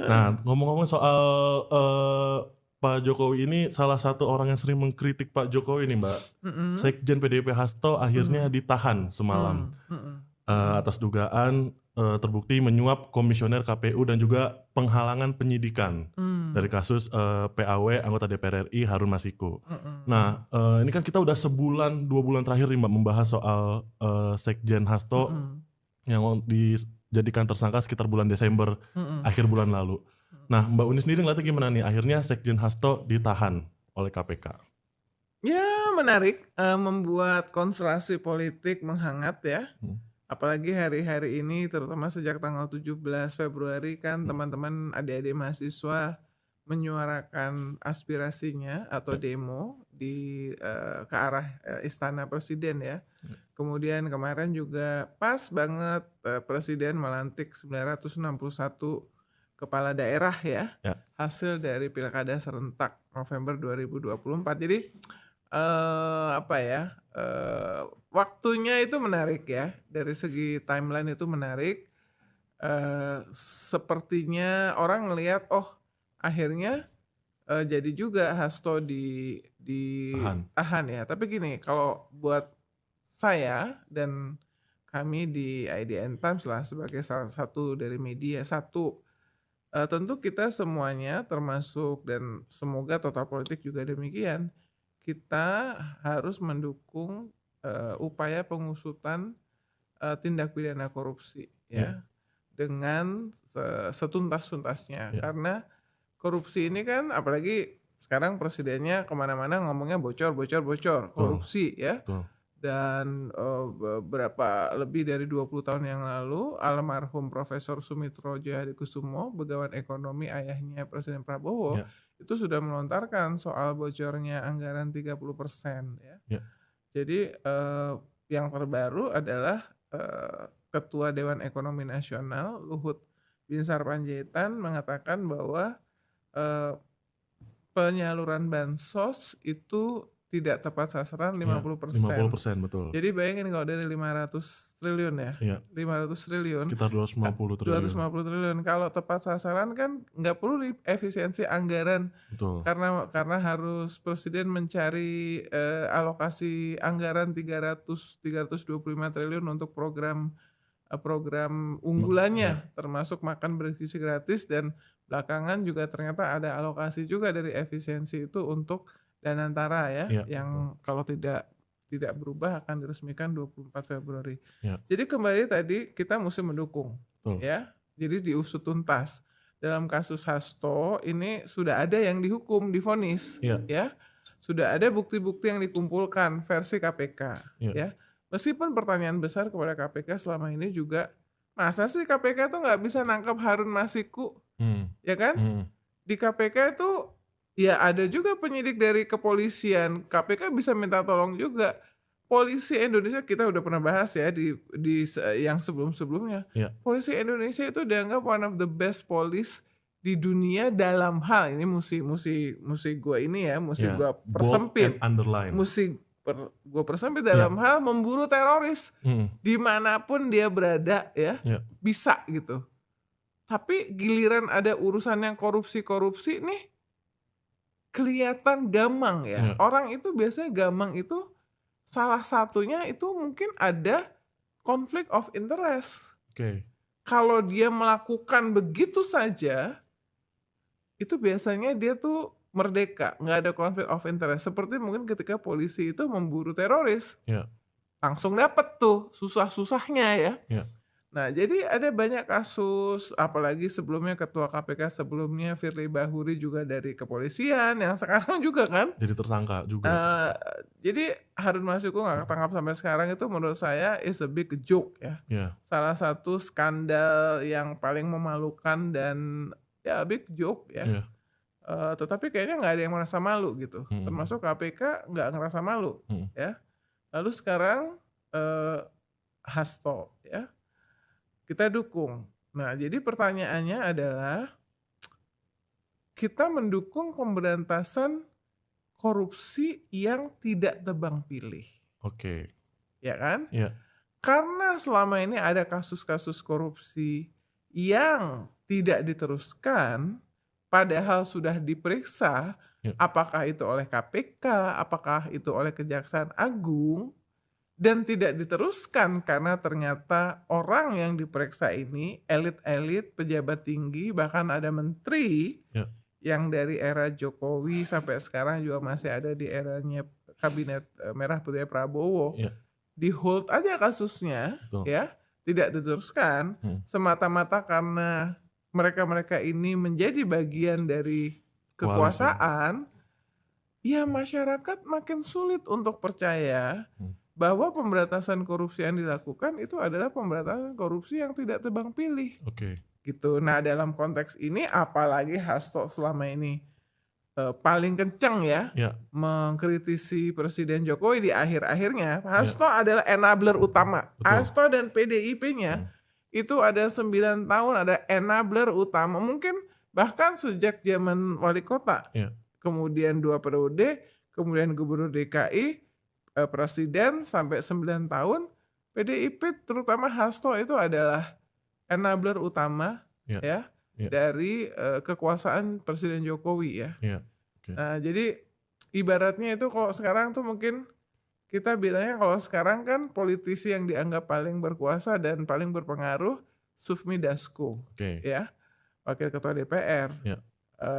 Nah, ngomong-ngomong soal Pak Jokowi ini, salah satu orang yang sering mengkritik Pak Jokowi nih, Mbak. Mhm. Sekjen PDIP Hasto akhirnya Mhm. ditahan semalam Mhm. Mhm. atas dugaan terbukti menyuap komisioner KPU dan juga penghalangan penyidikan dari Mmm. kasus PAW anggota DPR RI Harun Masiku. Mhm. Nah, ini kan kita udah sebulan 2 bulan terakhir nih Mbak membahas soal Sekjen Hasto Mhm. yang dijadikan tersangka sekitar bulan Desember Mhm. akhir bulan lalu. Mhm. Nah, Mbak Uni sendiri ngeliatnya gimana nih? Akhirnya Sekjen Hasto ditahan oleh KPK. Ya menarik, membuat konstelasi politik menghangat ya. Hmm. Apalagi hari-hari ini terutama sejak tanggal 17 Februari kan Hmm. teman-teman adik-adik mahasiswa menyuarakan aspirasinya atau Ya. demo ke arah Istana Presiden ya. Kemudian kemarin juga pas banget Presiden melantik 961 kepala daerah ya, Ya. hasil dari pilkada serentak November 2024. Jadi waktunya itu menarik ya, dari segi timeline itu menarik. Sepertinya orang ngelihat, oh akhirnya jadi juga Hasto Tahan. ditahan ya. Tapi gini, kalau buat saya dan kami di IDN Times lah sebagai salah satu dari media, tentu kita semuanya termasuk dan semoga total politik juga demikian, kita harus mendukung upaya pengusutan tindak pidana korupsi Ya. ya, dengan setuntas-tuntasnya. Ya. Karena korupsi ini kan apalagi sekarang presidennya kemana-mana ngomongnya bocor, Betul. korupsi ya. Betul. Dan beberapa lebih dari 20 tahun yang lalu almarhum Profesor Sumitro Djahadikusumo, begawan ekonomi ayahnya Presiden Prabowo, Ya. itu sudah melontarkan soal bocornya anggaran 30% ya. Ya. Jadi yang terbaru adalah Ketua Dewan Ekonomi Nasional Luhut Binsar Panjaitan mengatakan bahwa penyaluran bansos itu tidak tepat sasaran Ya. 50%. 50%, betul. Jadi bayangin kalau dari 500 triliun ya, Iya. 500 triliun, Sekitar 250 triliun. 250 triliun. Kalau tepat sasaran kan nggak perlu efisiensi anggaran Betul. karena harus presiden mencari alokasi anggaran 325 triliun untuk program Ya. unggulannya termasuk makan bergizi gratis, dan belakangan juga ternyata ada alokasi juga dari efisiensi itu untuk Danantara ya, Iya, betul. yang kalau tidak berubah akan diresmikan 24 Februari. Ya. Jadi kembali tadi kita mesti mendukung Betul. ya. Jadi diusut tuntas. Dalam kasus Hasto ini sudah ada yang dihukum, divonis Iya. ya. Sudah ada bukti-bukti yang dikumpulkan versi KPK Iya. ya. Meskipun pertanyaan besar kepada KPK selama ini juga, masa sih KPK tuh nggak bisa nangkap Harun Masiku, ya kan? Di KPK itu ya ada juga penyidik dari kepolisian, KPK bisa minta tolong juga. Polisi Indonesia kita udah pernah bahas ya di yang sebelum-sebelumnya. Ya. Polisi Indonesia itu dianggap one of the best police di dunia dalam hal ini gue ini ya, Ya. gue Bold and persempit. underline. Gue persempit dalam hal memburu teroris dimanapun dia berada ya, Ya. bisa gitu. Tapi giliran ada urusan yang korupsi nih kelihatan gamang ya. Ya. Orang itu biasanya gamang itu salah satunya itu mungkin ada conflict of interest. Oke. Kalau dia melakukan begitu saja, itu biasanya dia tuh merdeka, nggak ada conflict of interest. Seperti mungkin ketika polisi itu memburu teroris, Ya. langsung dapet tuh susah-susahnya ya. Ya. Nah jadi ada banyak kasus, apalagi sebelumnya Ketua KPK sebelumnya Firly Bahuri juga dari kepolisian, yang sekarang juga kan. Jadi tersangka juga. Jadi Harun Masiku nggak ketangkap sampai sekarang itu menurut saya is a big joke ya. Ya. Salah satu skandal yang paling memalukan dan ya big joke ya. Ya. Tetapi kayaknya nggak ada yang merasa malu gitu. Termasuk KPK nggak ngerasa malu ya. Lalu sekarang Hasto ya, kita dukung. Nah jadi pertanyaannya adalah kita mendukung pemberantasan korupsi yang tidak tebang pilih. Oke. Ya kan? Ya. Karena selama ini ada kasus-kasus korupsi yang tidak diteruskan, padahal sudah diperiksa, Ya. apakah itu oleh KPK, apakah itu oleh Kejaksaan Agung, dan tidak diteruskan karena ternyata orang yang diperiksa ini elit-elit, pejabat tinggi, bahkan ada menteri Ya. yang dari era Jokowi sampai sekarang juga masih ada di eranya kabinet Merah Putih Prabowo. Ya. Di hold aja kasusnya, Betul. ya, tidak diteruskan semata-mata karena mereka-mereka ini menjadi bagian dari kekuasaan. Ya, masyarakat makin sulit untuk percaya bahwa pemberantasan korupsi yang dilakukan itu adalah pemberantasan korupsi yang tidak tebang pilih. Oke. Gitu. Nah, dalam konteks ini apalagi Hasto selama ini paling kencang ya Ya. mengkritisi Presiden Jokowi di akhir-akhirnya. Hasto adalah enabler utama. Betul. Hasto dan PDIP-nya itu ada 9 tahun ada enabler utama. Mungkin bahkan sejak zaman wali kota. Ya. Kemudian 2 periode, kemudian gubernur DKI, presiden sampai 9 tahun, PDIP terutama Hasto itu adalah enabler utama Ya. ya dari kekuasaan Presiden Jokowi ya. Ya. Oke. Nah, jadi ibaratnya itu kalau sekarang tuh mungkin kita bilangnya kalau sekarang kan politisi yang dianggap paling berkuasa dan paling berpengaruh Sufmi Dasko, Oke. ya, wakil ketua DPR. Ya.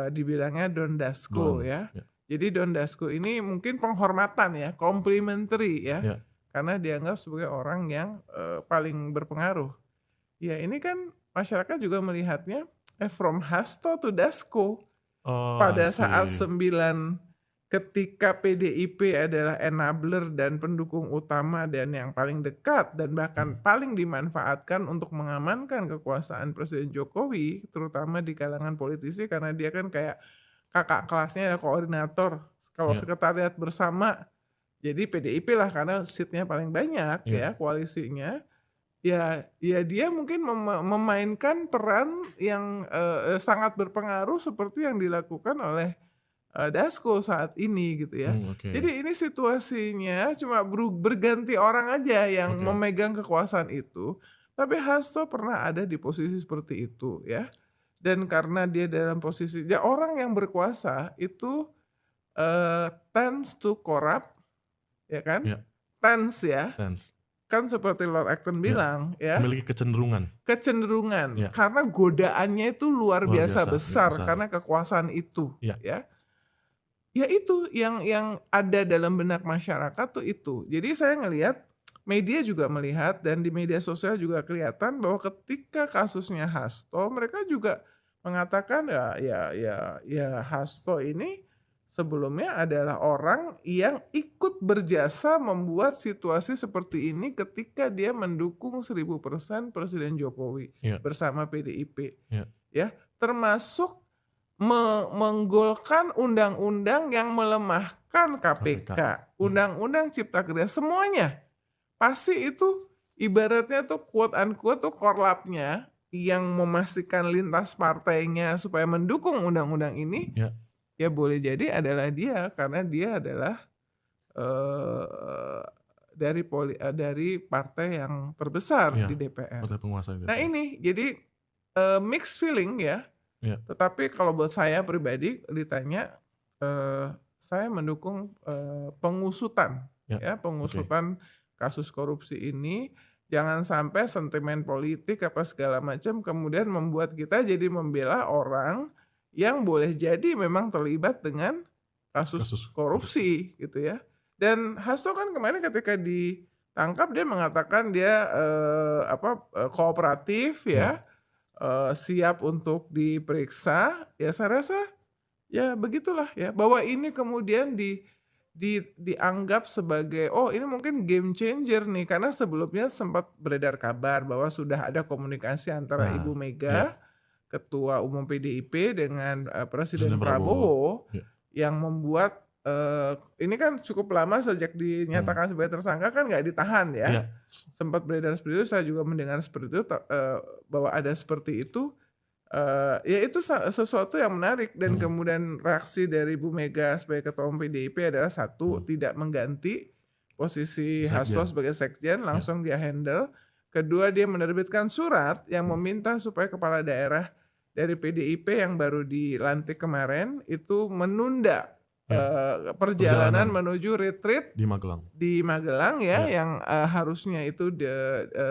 Dibilangnya Don Dasko Don. ya. Ya. Jadi Don Dasko ini mungkin penghormatan ya, complimentary ya, Ya. karena dianggap sebagai orang yang paling berpengaruh. Ya ini kan masyarakat juga melihatnya from Hasto to Dasko. Oh, Pada I see. saat 9 ketika PDIP adalah enabler dan pendukung utama dan yang paling dekat dan bahkan paling dimanfaatkan untuk mengamankan kekuasaan Presiden Jokowi, terutama di kalangan politisi karena dia kan kayak kakak kelasnya ya, koordinator. Kalau Ya. sekretariat bersama, jadi PDIP lah karena seatnya paling banyak Ya. ya koalisinya. Ya dia mungkin memainkan peran yang sangat berpengaruh seperti yang dilakukan oleh Dasko saat ini gitu ya. Oke. Jadi ini situasinya cuma berganti orang aja yang Oke. memegang kekuasaan itu. Tapi Hasto pernah ada di posisi seperti itu ya. Dan karena dia dalam posisi, ya orang yang berkuasa itu tends to corrupt, ya kan? Ya. Tends ya. Tense. Kan seperti Lord Acton bilang ya. Memiliki kecenderungan. Kecenderungan. Ya. Karena godaannya itu luar biasa besar karena kekuasaan itu Ya. ya. Ya itu yang ada dalam benak masyarakat tuh itu. Jadi saya ngelihat media juga melihat dan di media sosial juga kelihatan bahwa ketika kasusnya Hasto mereka juga mengatakan ya Hasto ini sebelumnya adalah orang yang ikut berjasa membuat situasi seperti ini ketika dia mendukung 1000% Presiden Jokowi bersama PDIP. Ya, termasuk menggolkan undang-undang yang melemahkan KPK, undang-undang Cipta Kerja, semuanya pasti itu ibaratnya tuh quote unquote tuh korlapnya yang memastikan lintas partainya supaya mendukung undang-undang ini. Ya boleh jadi adalah dia karena dia adalah dari partai yang terbesar di DPR. Partai penguasa DPR. Nah ini jadi mixed feeling ya. Tetapi kalau buat saya pribadi ditanya, saya mendukung pengusutan, pengusutan kasus korupsi ini. Jangan sampai sentimen politik apa segala macam kemudian membuat kita jadi membela orang yang boleh jadi memang terlibat dengan kasus korupsi gitu ya. Dan Hasto kan kemarin ketika ditangkap dia mengatakan dia kooperatif ya. Siap untuk diperiksa, ya saya rasa ya begitulah ya, bahwa ini kemudian dianggap sebagai ini mungkin game changer nih, karena sebelumnya sempat beredar kabar bahwa sudah ada komunikasi antara Ibu Mega, Ketua Umum PDIP dengan Presiden Prabowo yang membuat ini kan cukup lama sejak dinyatakan sebagai tersangka kan nggak ditahan ya. Sempat beredar seperti itu, saya juga mendengar seperti itu bahwa ada seperti itu. Ya itu sesuatu yang menarik dan kemudian reaksi dari Bu Mega sebagai Ketua Umum PDIP adalah satu, tidak mengganti posisi Hasto sebagai sekjen, langsung dia handle. Kedua, dia menerbitkan surat yang meminta supaya kepala daerah dari PDIP yang baru dilantik kemarin itu menunda perjalanan menuju retreat di Magelang. Di Magelang ya, Ya. yang harusnya itu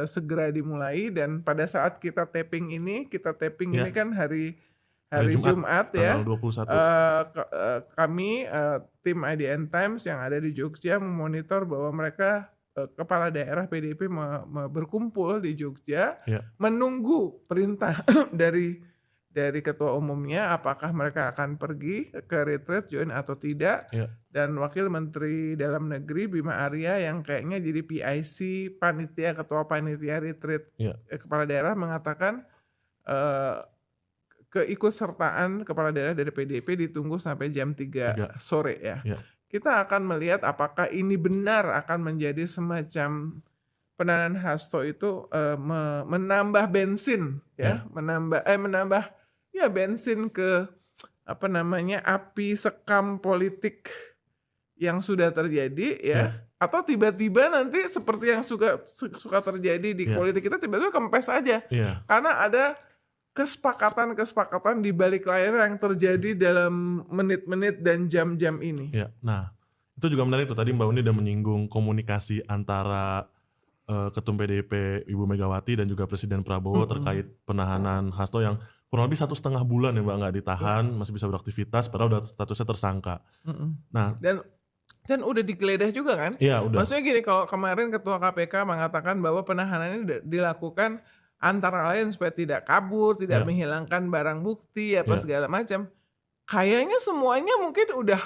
segera dimulai, dan pada saat kita taping ini Ya. kan hari Hari Jumat ya. tanggal 21. Kami tim IDN Times yang ada di Jogja memonitor bahwa mereka kepala daerah PDIP berkumpul di Jogja Ya. menunggu perintah dari ketua umumnya apakah mereka akan pergi ke retreat join atau tidak. Ya. Dan Wakil Menteri Dalam Negeri Bima Arya yang kayaknya jadi PIC ketua panitia retreat Ya. kepala daerah mengatakan keikutsertaan kepala daerah dari PDIP ditunggu sampai jam 3 sore ya. Ya. Kita akan melihat apakah ini benar akan menjadi semacam penahanan Hasto itu menambah bensin ya, menambah ya bensin ke api sekam politik yang sudah terjadi ya. Atau tiba-tiba nanti seperti yang suka terjadi di politik kita, tiba-tiba kempes aja. Karena ada kesepakatan di balik layar yang terjadi dalam menit-menit dan jam-jam ini. Ya. Nah, itu juga menarik tuh, tadi Mbak Uni udah menyinggung komunikasi antara Ketum PDIP Ibu Megawati dan juga Presiden Prabowo terkait penahanan Hasto yang kurang lebih 1,5 bulan ya Mbak, nggak ditahan, masih bisa beraktivitas, padahal udah statusnya tersangka. Nah, dan udah digeledah juga kan? Iya, udah. Maksudnya gini, kalau kemarin Ketua KPK mengatakan bahwa penahanan ini dilakukan antara lain supaya tidak kabur, tidak menghilangkan barang bukti, segala macam. Kayaknya semuanya mungkin udah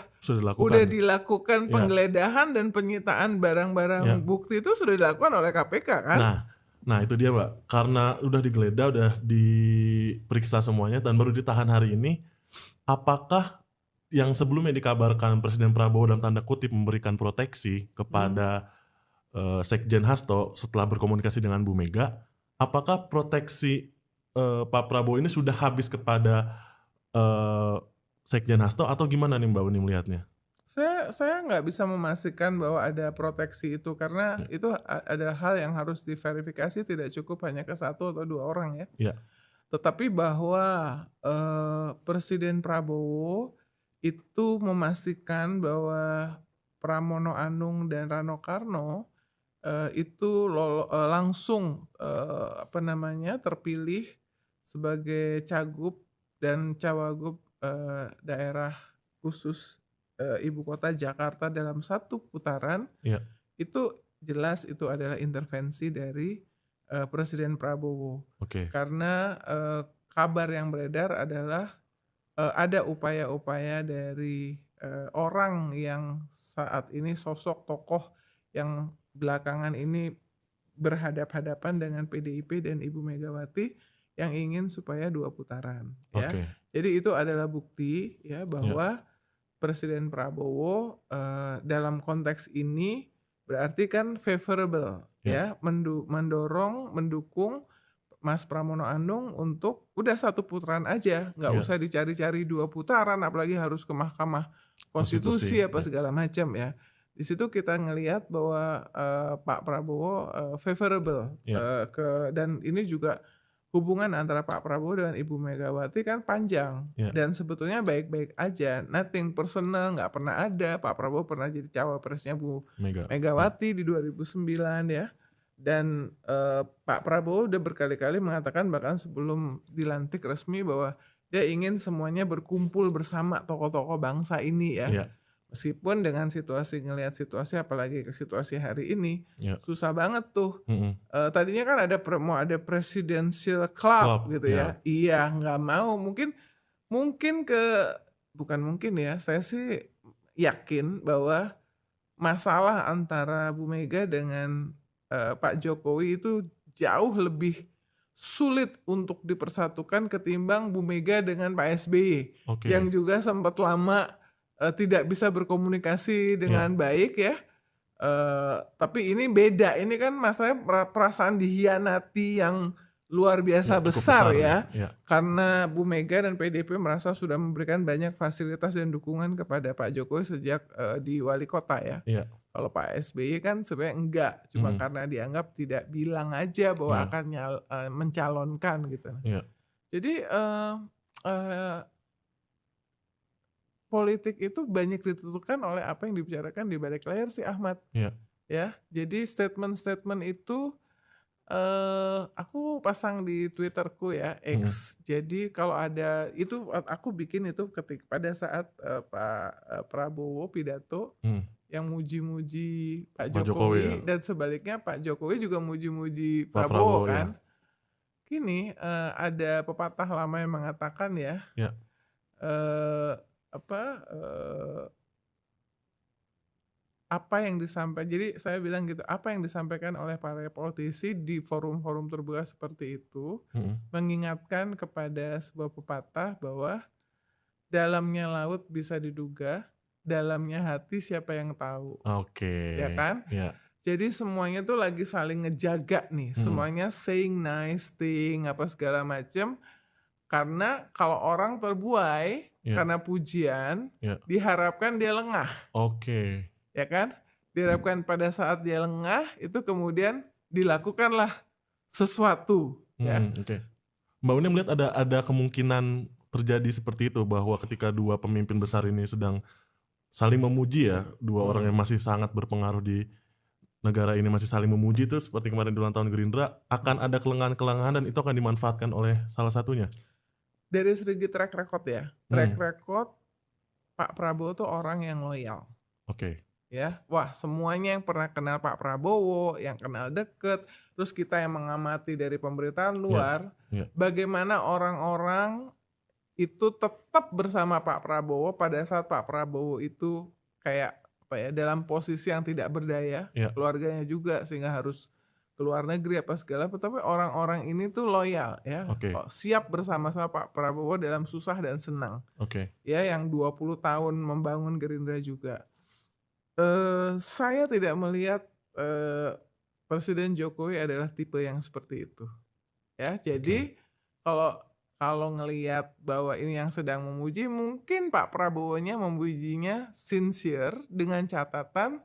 dilakukan penggeledahan dan penyitaan barang-barang bukti itu sudah dilakukan oleh KPK kan? Nah itu dia Mbak, karena udah digeledah, udah diperiksa semuanya dan baru ditahan hari ini, apakah yang sebelumnya dikabarkan Presiden Prabowo dalam tanda kutip memberikan proteksi kepada Sekjen Hasto setelah berkomunikasi dengan Bu Mega, apakah proteksi Pak Prabowo ini sudah habis kepada Sekjen Hasto atau gimana nih Mbak Uni melihatnya? Saya nggak bisa memastikan bahwa ada proteksi itu karena itu ada hal yang harus diverifikasi, tidak cukup hanya ke 1 atau 2 orang ya. Tetapi bahwa Presiden Prabowo itu memastikan bahwa Pramono Anung dan Rano Karno itu langsung terpilih sebagai cagup dan cawagup daerah khusus ibu kota Jakarta dalam 1 putaran, itu jelas itu adalah intervensi dari Presiden Prabowo. Karena kabar yang beredar adalah ada upaya-upaya dari orang yang saat ini sosok tokoh yang belakangan ini berhadap-hadapan dengan PDIP dan Ibu Megawati yang ingin supaya 2 putaran ya. Jadi itu adalah bukti ya bahwa Presiden Prabowo dalam konteks ini berarti kan favorable ya, mendukung Mas Pramono Anung untuk udah 1 putaran aja, nggak usah dicari-cari 2 putaran, apalagi harus ke Mahkamah Konstitusi segala macam ya. Di situ kita ngelihat bahwa Pak Prabowo favorable dan ini juga hubungan antara Pak Prabowo dengan Ibu Megawati kan panjang dan sebetulnya baik-baik aja, nothing personal, nggak pernah ada. Pak Prabowo pernah jadi cawapresnya Bu Megawati di 2009 ya, dan Pak Prabowo udah berkali-kali mengatakan bahkan sebelum dilantik resmi bahwa dia ingin semuanya berkumpul bersama tokoh-tokoh bangsa ini ya. Meskipun dengan ngelihat situasi apalagi ke situasi hari ini susah banget tuh. Tadinya kan mau ada presidential club gitu ya. Iya, nggak mau. Saya sih yakin bahwa masalah antara Bu Mega dengan Pak Jokowi itu jauh lebih sulit untuk dipersatukan ketimbang Bu Mega dengan Pak SBY yang juga sempat lama tidak bisa berkomunikasi dengan baik ya. Tapi ini beda, ini kan masalahnya perasaan dihianati yang luar biasa besar ya. Karena Bu Mega dan PDIP merasa sudah memberikan banyak fasilitas dan dukungan kepada Pak Jokowi sejak di wali kota ya. Kalau Pak SBY kan sebenarnya enggak, cuma karena dianggap tidak bilang aja bahwa akan mencalonkan gitu. Jadi eh, politik itu banyak ditentukan oleh apa yang dibicarakan di balik layar sih Ahmad. Iya. Ya, jadi statement-statement itu aku pasang di Twitterku ya, Mhm. X. Jadi kalau ada itu aku bikin itu pada saat Pak Prabowo pidato Mhm. yang muji-muji Pak Pak Jokowi ya. Jokowi dan sebaliknya Pak Jokowi juga muji-muji Pak Prabowo Prabowo ya. kan. Gini, ada pepatah lama yang mengatakan ya, Ya. eh, apa apa yang disampaikan, jadi saya bilang gitu, apa yang disampaikan oleh para politisi di forum-forum terbuka seperti itu Mhm. mengingatkan kepada sebuah pepatah bahwa dalamnya laut bisa diduga, dalamnya hati siapa yang tahu, Oke. ya kan? Ya. Jadi semuanya tuh lagi saling ngejaga nih, Mhm. semuanya saying nice thing apa segala macam, karena kalau orang terbuai Ya. karena pujian, Ya. diharapkan dia lengah. Oke. Ya kan? Diharapkan pada saat dia lengah itu kemudian dilakukanlah sesuatu ya. Oke. Mbak Uni melihat ada kemungkinan terjadi seperti itu bahwa ketika dua pemimpin besar ini sedang saling memuji ya, dua orang yang masih sangat berpengaruh di negara ini masih saling memuji itu seperti kemarin di ulang tahun Gerindra, akan ada kelengahan-kelengahan dan itu akan dimanfaatkan oleh salah satunya. Dari segi track record ya. Track record Pak Prabowo tuh orang yang loyal. Oke. Ya, wah semuanya yang pernah kenal Pak Prabowo, yang kenal deket, terus kita yang mengamati dari pemerintahan luar, Ya. bagaimana orang-orang itu tetap bersama Pak Prabowo pada saat Pak Prabowo itu kayak apa ya, dalam posisi yang tidak berdaya, Ya. keluarganya juga sehingga harus ke luar negeri apa segala, tapi orang-orang ini tuh loyal ya, Oke. siap bersama-sama Pak Prabowo dalam susah dan senang. Oke. Ya, yang 20 tahun membangun Gerindra juga. Saya tidak melihat Presiden Jokowi adalah tipe yang seperti itu. Ya, jadi kalau ngelihat bahwa ini yang sedang memuji, mungkin Pak Prabowo-nya memujinya sincere dengan catatan,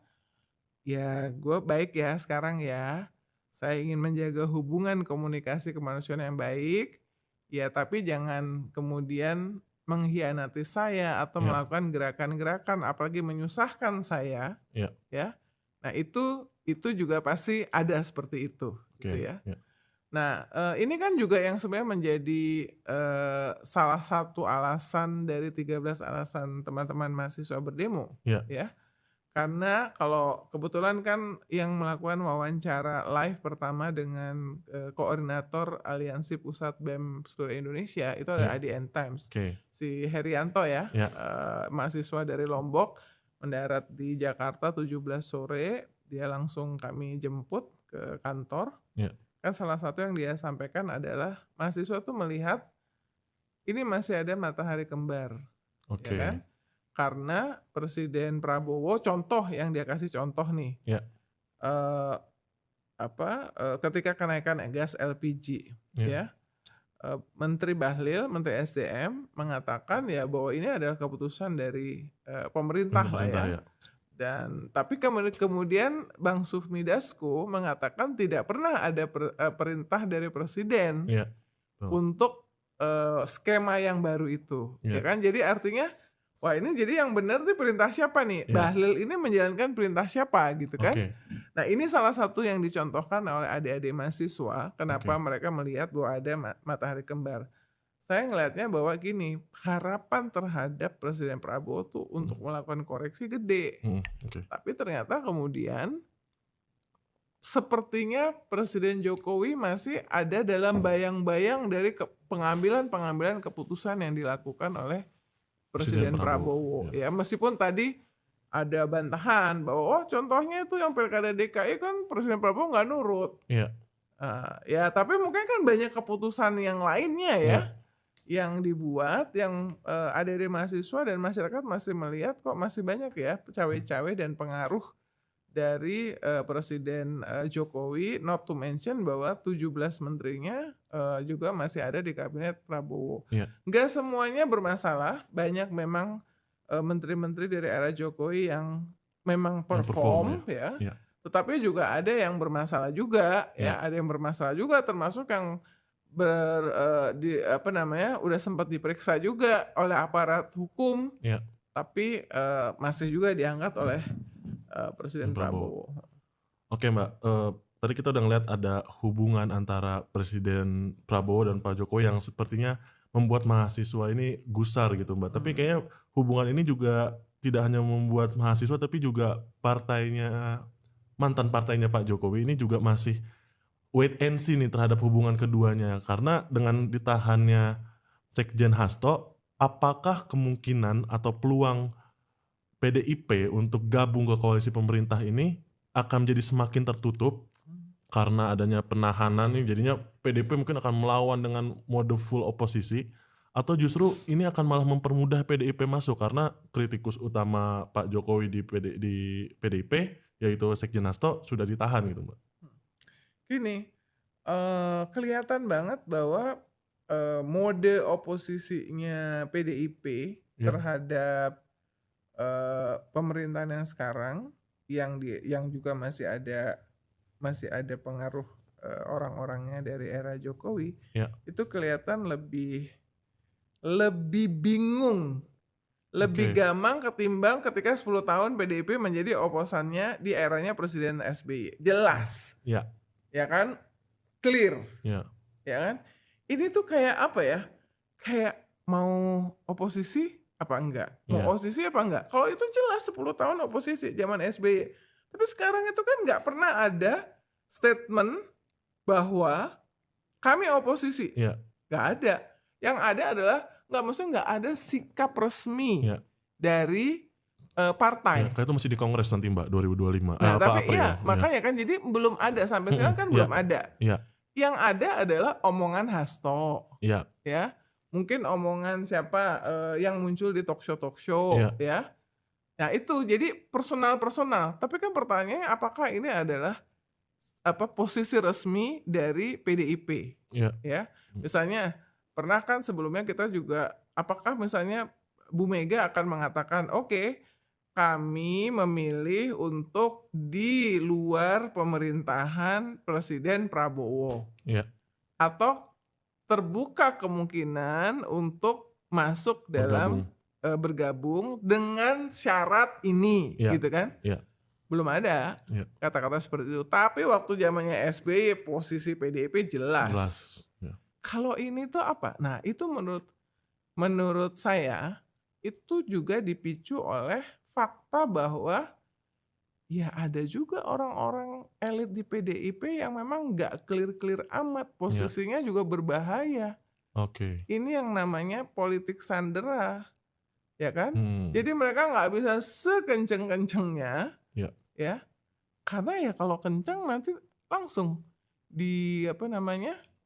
ya gue baik ya sekarang ya, saya ingin menjaga hubungan komunikasi kemanusiaan yang baik, ya tapi jangan kemudian mengkhianati saya atau Ya. melakukan gerakan-gerakan apalagi menyusahkan saya, Ya. ya. Nah itu juga pasti ada seperti itu, gitu Oke. ya. Ya. Nah, ini kan juga yang sebenarnya menjadi salah satu alasan dari 13 alasan teman-teman mahasiswa berdemo, Ya. ya. Karena kalau kebetulan kan yang melakukan wawancara live pertama dengan koordinator Aliansi Pusat BEM seluruh Indonesia itu adalah Ya. ADN Times. Oke. Si Herianto ya, Ya. mahasiswa dari Lombok, mendarat di Jakarta 17 sore, dia langsung kami jemput ke kantor. Ya. Kan salah satu yang dia sampaikan adalah mahasiswa tuh melihat ini masih ada matahari kembar, Oke. ya kan? Karena Presiden Prabowo, contoh yang dia kasih contoh nih, Ya. ketika kenaikan gas LPG, Ya. ya, Menteri Bahlil, Menteri SDM mengatakan ya bahwa ini adalah keputusan dari pemerintah lah ya. Pemerintah, ya. Dan tapi kemudian Bang Sufmi Dasko mengatakan tidak pernah ada perintah dari presiden Ya. untuk skema yang baru itu, Ya. ya kan? Jadi artinya, wah ini jadi yang benar nih perintah siapa nih? Ya. Bahlil ini menjalankan perintah siapa gitu kan? Oke. Nah ini salah satu yang dicontohkan oleh adik-adik mahasiswa, kenapa Oke. mereka melihat bahwa ada matahari kembar. Saya ngelihatnya bahwa gini, harapan terhadap Presiden Prabowo tuh untuk melakukan koreksi gede. Oke. Tapi ternyata kemudian sepertinya Presiden Jokowi masih ada dalam bayang-bayang dari pengambilan keputusan yang dilakukan oleh Presiden Prabowo. Ya, meskipun tadi ada bantahan bahwa contohnya itu yang Pilkada DKI kan Presiden Prabowo nggak nurut. Iya. Ya tapi mungkin kan banyak keputusan yang lainnya ya. Yang dibuat, yang ada dari mahasiswa dan masyarakat masih melihat kok masih banyak ya cawe-cawe dan pengaruh dari Presiden Jokowi, not to mention bahwa 17 menterinya juga masih ada di kabinet Prabowo. Nggak semuanya bermasalah, banyak memang menteri-menteri dari era Jokowi yang memang perform ya. Tetapi juga ada yang bermasalah juga ya, ada yang bermasalah juga termasuk yang udah sempat diperiksa juga oleh aparat hukum, Ya, tapi masih juga diangkat oleh Presiden Prabowo. Prabowo. Oke Mbak, tadi kita udah ngeliat ada hubungan antara Presiden Prabowo dan Pak Jokowi yang sepertinya membuat mahasiswa ini gusar gitu Mbak. Tapi kayaknya hubungan ini juga tidak hanya membuat mahasiswa tapi juga mantan partainya Pak Jokowi ini juga masih wait and see nih terhadap hubungan keduanya. Karena dengan ditahannya Sekjen Hasto, apakah kemungkinan atau peluang PDIP untuk gabung ke koalisi pemerintah ini akan menjadi semakin tertutup karena adanya penahanan nih, jadinya PDIP mungkin akan melawan dengan mode full oposisi, atau justru ini akan malah mempermudah PDIP masuk karena kritikus utama Pak Jokowi di PDIP yaitu Sekjen Hasto sudah ditahan gitu Mbak. Gini, kelihatan banget bahwa mode oposisinya PDIP Ya. terhadap pemerintahan yang sekarang yang juga masih ada pengaruh orang-orangnya dari era Jokowi, Ya. itu kelihatan lebih bingung, lebih Oke. gamang ketimbang ketika 10 tahun PDIP menjadi oposannya di eranya Presiden SBY. Jelas, Ya. ya kan? Clear, Ya. ya kan? Ini tuh kayak apa ya? Kayak mau oposisi apa enggak? Mau Ya. oposisi apa enggak? Kalau itu jelas 10 tahun oposisi zaman SBY. Tapi sekarang itu kan nggak pernah ada statement bahwa kami oposisi. Ya. Nggak ada. Yang ada adalah nggak ada sikap resmi Ya. dari Ya, partai. kayak itu masih di Kongres nanti Mbak 2025. Nah, tapi April. iya, makanya kan jadi belum ada sampai sekarang kan belum ada. Ya. Yang ada adalah omongan Hasto, Ya. ya. Mungkin omongan siapa yang muncul di talk show, Iya. ya. Nah, itu jadi personal. Tapi kan pertanyaannya apakah ini adalah posisi resmi dari PDIP, Ya. ya. Misalnya pernah kan sebelumnya kita juga apakah misalnya Bu Mega akan mengatakan, "Oke, kami memilih untuk di luar pemerintahan Presiden Prabowo." Ya. Atau terbuka kemungkinan untuk masuk dalam bergabung dengan syarat ini, Ya. gitu kan? Ya. Belum ada Ya. kata-kata seperti itu. Tapi waktu zamannya SBY posisi PDIP jelas. Jelas. Ya. Kalau ini tuh apa? Nah, itu menurut saya itu juga dipicu oleh fakta bahwa ya ada juga orang-orang elit di PDIP yang memang nggak clear amat, posisinya juga berbahaya. Oke. Ini yang namanya politik sandera, ya kan? Hmm. Jadi mereka nggak bisa sekenceng-kencengnya, Ya. ya, karena ya kalau kenceng nanti langsung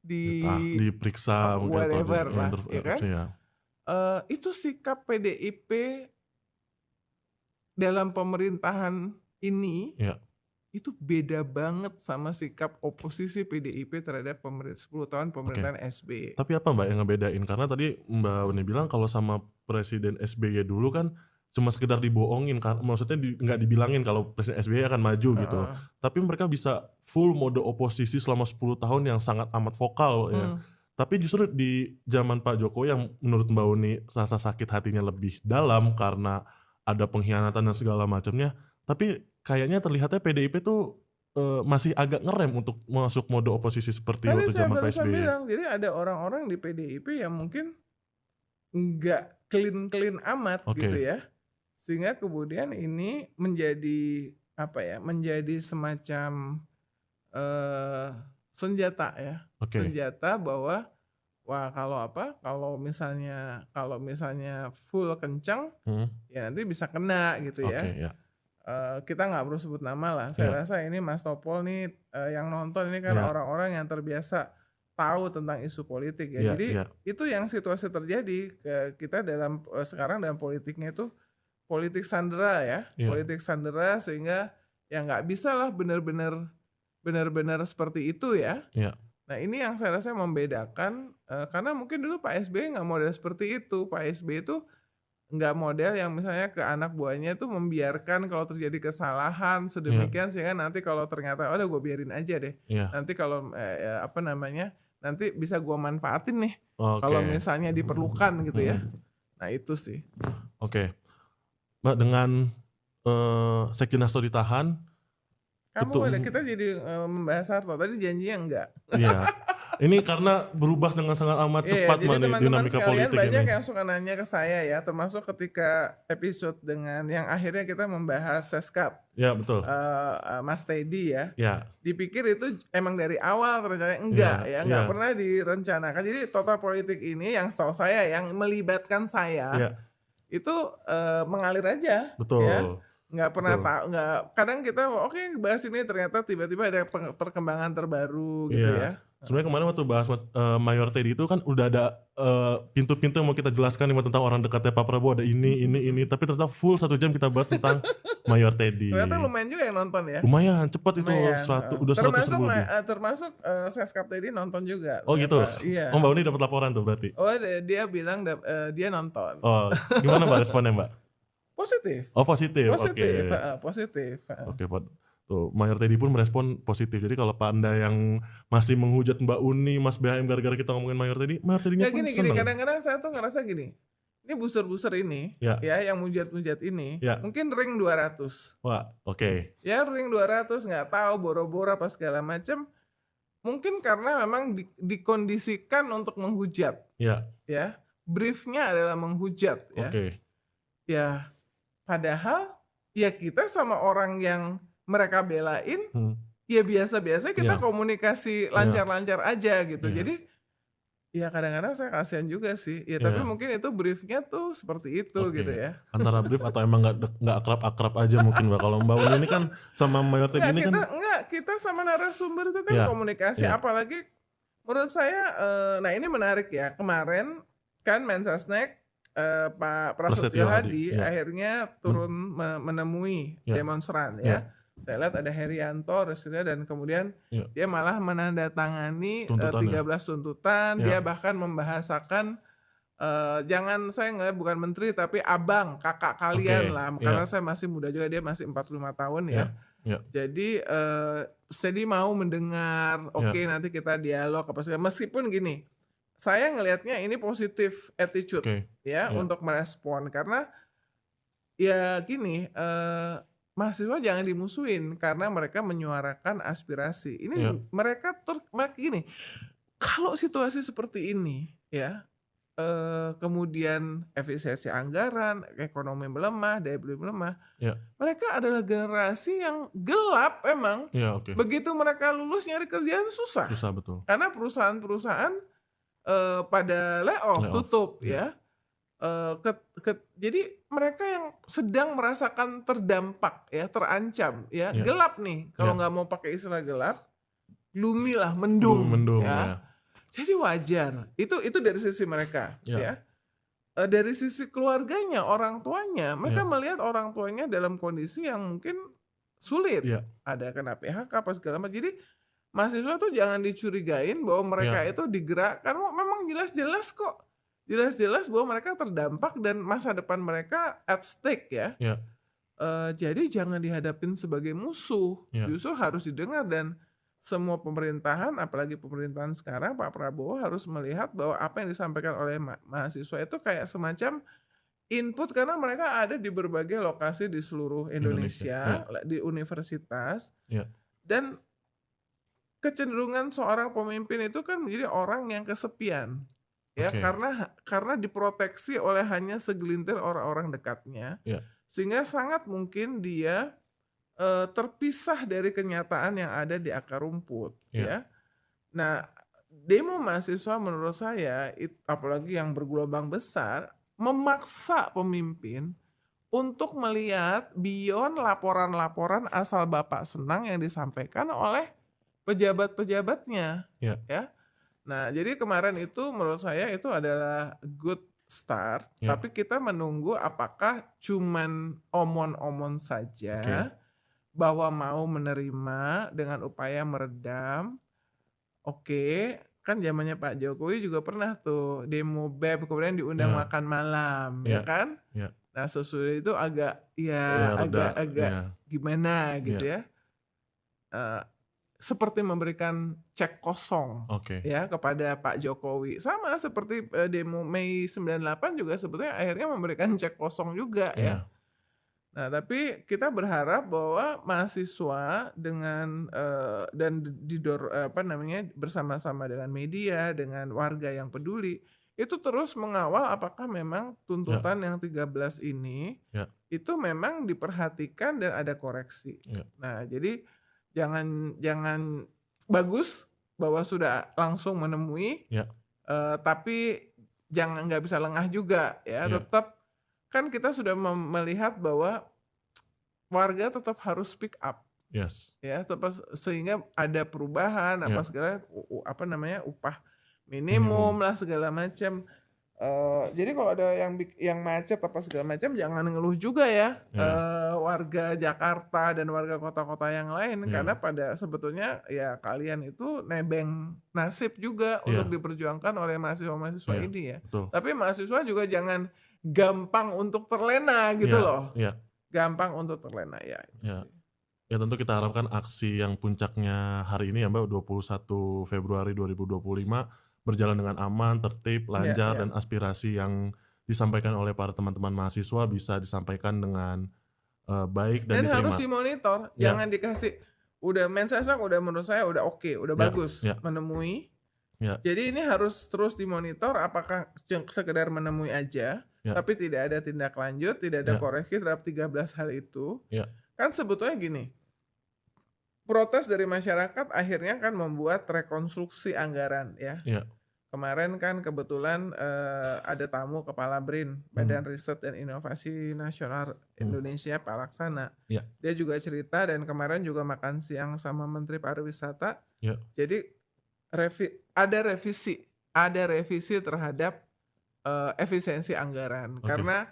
diperiksa mungkin atau whatever lah, ya kan? ya. Itu sikap PDIP dalam pemerintahan ini Ya. itu beda banget sama sikap oposisi PDIP terhadap 10 tahun pemerintahan SBY. Tapi apa Mbak yang ngebedain? Karena tadi Mbak Uni bilang kalau sama Presiden SBY dulu kan cuma sekedar dibohongin, maksudnya nggak dibilangin kalau Presiden SBY akan maju gitu. Tapi mereka bisa full mode oposisi selama 10 tahun yang sangat amat vokal ya. Tapi justru di zaman Pak Jokowi yang menurut Mbak Uni rasa sakit hatinya lebih dalam karena ada pengkhianatan dan segala macamnya. Tapi kayaknya terlihatnya PDIP tuh masih agak ngerem untuk masuk mode oposisi seperti waktu zaman Pak SBY. Bilang, jadi ada orang-orang di PDIP yang mungkin nggak clean amat gitu ya. Sehingga kemudian ini menjadi menjadi semacam senjata ya. Senjata bahwa wah kalau misalnya full kencang ya nanti bisa kena gitu ya. Kita nggak perlu sebut nama lah. Saya rasa ini Mas Topol nih yang nonton ini kan orang-orang yang terbiasa tahu tentang isu politik ya. Jadi itu yang situasi terjadi kita sekarang dalam politiknya itu politik sandera ya. Politik sandera sehingga ya nggak bisa lah benar-benar seperti itu ya. Nah ini yang saya rasa membedakan karena mungkin dulu Pak SBY nggak model seperti itu. Pak SBY itu nggak model yang misalnya ke anak buahnya itu membiarkan kalau terjadi kesalahan sedemikian sehingga nanti kalau ternyata udah gue biarin aja deh. Nanti kalau nanti bisa gua manfaatin nih Oke. kalau misalnya diperlukan gitu ya. Mhm. Nah itu sih. Oke. Mbak, dengan Sekjen Hasto ditahan, Kamu boleh, kita jadi membahas Harto. Tadi janjinya enggak. iya. Ini karena berubah dengan sangat amat Iya, cepat jadi Mbak nih teman-teman dinamika sekalian politik banyak ini. yang suka nanya ke saya ya, termasuk ketika episode dengan yang akhirnya kita membahas Seskap, Ya betul. Mas Teddy ya. Ya, Dipikir itu emang dari awal, ternyata enggak ya, ya, enggak ya, pernah direncanakan. Jadi total politik ini yang setahu saya yang melibatkan saya ya, itu mengalir aja ya. betul, Nggak pernah betul. tahu, nggak, kadang kita oke bahas ini ternyata tiba-tiba ada perkembangan terbaru gitu Iya. ya. Sebenarnya kemarin waktu bahas Mayor Teddy itu kan udah ada pintu-pintu yang mau kita jelaskan nih tentang orang dekatnya Pak Prabowo, ada ini. Tapi ternyata full 1 jam kita bahas tentang Mayor Teddy. Ternyata lumayan juga yang nonton ya. Lumayan cepat itu, Lumayan. udah 100 Termasuk ribu lebih. termasuk Seskap tadi nonton juga. Oh gitu. Ternyata. Iya. Oh Mbak Uni dapat laporan tuh berarti. Oh dia bilang dia nonton. Oh gimana Mbak responnya Mbak? Positif. Oh positif, oke. Positif. Positif. Oke Pak. Tuh, Mayor Teddy pun merespon positif. Jadi kalau Pak Anda yang masih menghujat Mbak Uni, Mas BHM gara-gara kita ngomongin Mayor Teddy-nya Ya pun gini, seneng. kadang-kadang saya tuh ngerasa gini. Ini buser-buser ini Ya. ya yang mujat-mujat ini Ya. mungkin ring 200. Wah, oke. Ya ring 200 nggak tahu boro-boro apa segala macam. Mungkin karena memang dikondisikan untuk menghujat. Ya, Ya. Briefnya adalah menghujat ya. oke. Ya, padahal ya kita sama orang yang mereka belain ya biasa-biasa kita Iya. komunikasi lancar-lancar aja gitu. Iya. Jadi ya kadang-kadang saya kasihan juga sih. Ya tapi Iya. mungkin itu briefnya tuh seperti itu Oke. gitu ya. Antara brief atau emang nggak akrab-akrab aja mungkin Mbak. Kalau Mbak Uni ini kan sama Mayor Teddy ini kan. Kita sama narasumber itu kan Iya, komunikasi. iya. Apalagi menurut saya, nah ini menarik ya. Kemarin kan Mensesnek Pak Prasetyo Prasetyo Hadi Hadi, ya. akhirnya turun menemui Ya. demonstran Ya. ya. Saya lihat ada Herianto, Resida, dan kemudian Ya. dia malah menandatangani Tuntutannya. 13 tuntutan. Ya. Dia bahkan membahasakan jangan, saya ngeliat bukan menteri tapi abang, kakak kalian Oke, lah. ya. Karena saya masih muda juga, dia masih 45 tahun ya. Ya. Jadi Sedi mau mendengar, oke nanti kita dialog apa segala. Meskipun gini, saya ngelihatnya ini positif attitude Oke. ya untuk merespon, karena ya gini, mahasiswa jangan dimusuhin karena mereka menyuarakan aspirasi. Ini mereka gini, kalau situasi seperti ini ya, kemudian efisiensi anggaran, ekonomi melemah, daya beli melemah, mereka adalah generasi yang gelap emang. Ya, oke. Begitu mereka lulus nyari kerjaan susah. Susah betul. Karena perusahaan-perusahaan pada layoff, tutup ya. Jadi mereka yang sedang merasakan terdampak ya, terancam ya, gelap nih. Kalau nggak mau pakai istilah gelap, gloomy lah, mendung ya. Jadi wajar. Itu dari sisi mereka ya. Dari sisi keluarganya, orang tuanya, mereka melihat orang tuanya dalam kondisi yang mungkin sulit. Ada kena PHK apa segala macam. Jadi mahasiswa tuh jangan dicurigain bahwa mereka itu digerakkan. Memang jelas-jelas kok. Jelas-jelas bahwa mereka terdampak dan masa depan mereka at stake ya. Jadi jangan dihadapin sebagai musuh. Justru harus didengar, dan semua pemerintahan, apalagi pemerintahan sekarang, Pak Prabowo harus melihat bahwa apa yang disampaikan oleh mahasiswa itu kayak semacam input, karena mereka ada di berbagai lokasi di seluruh Indonesia. Di universitas. Dan kecenderungan seorang pemimpin itu kan menjadi orang yang kesepian. Ya, karena diproteksi oleh hanya segelintir orang-orang dekatnya. Sehingga sangat mungkin dia terpisah dari kenyataan yang ada di akar rumput ya. Nah, demo mahasiswa menurut saya apalagi yang bergelombang besar memaksa pemimpin untuk melihat beyond laporan-laporan asal Bapak senang yang disampaikan oleh pejabat-pejabatnya ya. Nah, jadi kemarin itu menurut saya itu adalah good start, tapi kita menunggu apakah cuman omon-omon saja bahwa mau menerima dengan upaya meredam. Kan zamannya Pak Jokowi juga pernah tuh demo BEM, kemudian diundang makan malam, ya kan? Nah, sesudah itu agak agak gimana gitu ya. seperti memberikan cek kosong Oke. ya kepada Pak Jokowi. Sama seperti demo Mei 98 juga sebetulnya akhirnya memberikan cek kosong juga ya. Iya. Nah, tapi kita berharap bahwa mahasiswa dengan dan bersama-sama dengan media, dengan warga yang peduli, itu terus mengawal apakah memang Ya. tuntutan yang 13 ini Ya. itu memang diperhatikan dan ada koreksi. Ya. Nah, jadi jangan bagus bahwa sudah langsung menemui, Ya. tapi nggak bisa lengah juga ya. Ya. Tetap kan kita sudah melihat bahwa warga tetap harus speak up Yes. ya, sehingga ada perubahan apa Ya. segala upah Minimum. minimum lah segala macam. Jadi kalau ada yang macet apa segala macam jangan ngeluh juga ya, Ya. warga Jakarta dan warga kota-kota yang lain, Iya. karena pada sebetulnya ya kalian itu nebeng nasib juga Iya. untuk diperjuangkan oleh mahasiswa-mahasiswa Iya, ini ya. betul. Tapi mahasiswa juga jangan gampang untuk terlena gitu Iya. loh. Iya. Gampang untuk terlena ya. Itu Ya. sih. Ya tentu kita harapkan aksi yang puncaknya hari ini ya Mbak, 21 Februari 2025 berjalan dengan aman, tertib, lancar, Ya. dan aspirasi yang disampaikan oleh para teman-teman mahasiswa bisa disampaikan dengan baik dan Dan harus diterima. dimonitor, Ya. jangan dikasih Mensesnek udah menurut saya udah oke, udah Ya. bagus Ya. menemui. Ya. Jadi ini harus terus dimonitor apakah sekedar menemui aja, Ya. tapi tidak ada tindak lanjut, tidak ada Ya. koreksi terhadap 13 hal itu. Ya. Kan sebetulnya gini, protes dari masyarakat akhirnya kan membuat rekonstruksi anggaran ya. Ya. Kemarin kan kebetulan ada tamu Kepala BRIN, Badan Riset dan Inovasi Nasional Indonesia, Pak Laksana. Ya. Dia juga cerita dan kemarin juga makan siang sama Menteri Pariwisata. Ya. Jadi ada revisi terhadap efisiensi anggaran. Oke. Karena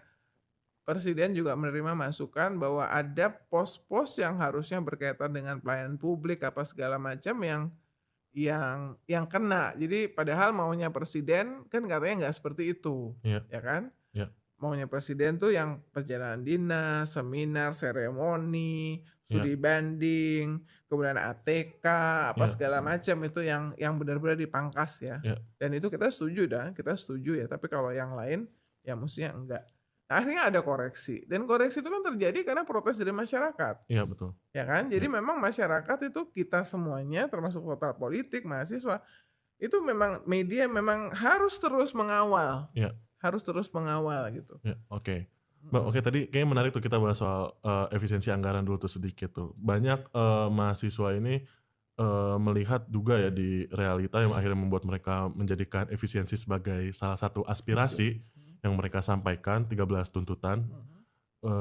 Presiden juga menerima masukan bahwa ada pos-pos yang harusnya berkaitan dengan pelayanan publik apa segala macam yang kena. Jadi padahal maunya Presiden kan katanya nggak seperti itu, Ya. ya kan? Ya. Maunya Presiden tuh yang perjalanan dinas, seminar, seremoni, studi banding, kemudian ATK, apa Ya. segala macam itu yang benar-benar dipangkas ya. Ya. Dan itu kita setuju ya. Tapi kalau yang lain ya mestinya enggak. Nah, akhirnya ada koreksi. Dan koreksi itu kan terjadi karena protes dari masyarakat. Iya, betul. Ya kan? Jadi memang masyarakat itu kita semuanya termasuk total politik, mahasiswa, itu memang media memang harus terus mengawal. Ya. Harus terus mengawal gitu. Ya, oke. Mbak, oke tadi kayaknya menarik tuh kita bahas soal efisiensi anggaran dulu tuh sedikit tuh. Banyak mahasiswa ini melihat juga ya di realita yang akhirnya membuat mereka menjadikan efisiensi sebagai salah satu aspirasi yang mereka sampaikan, 13 tuntutan.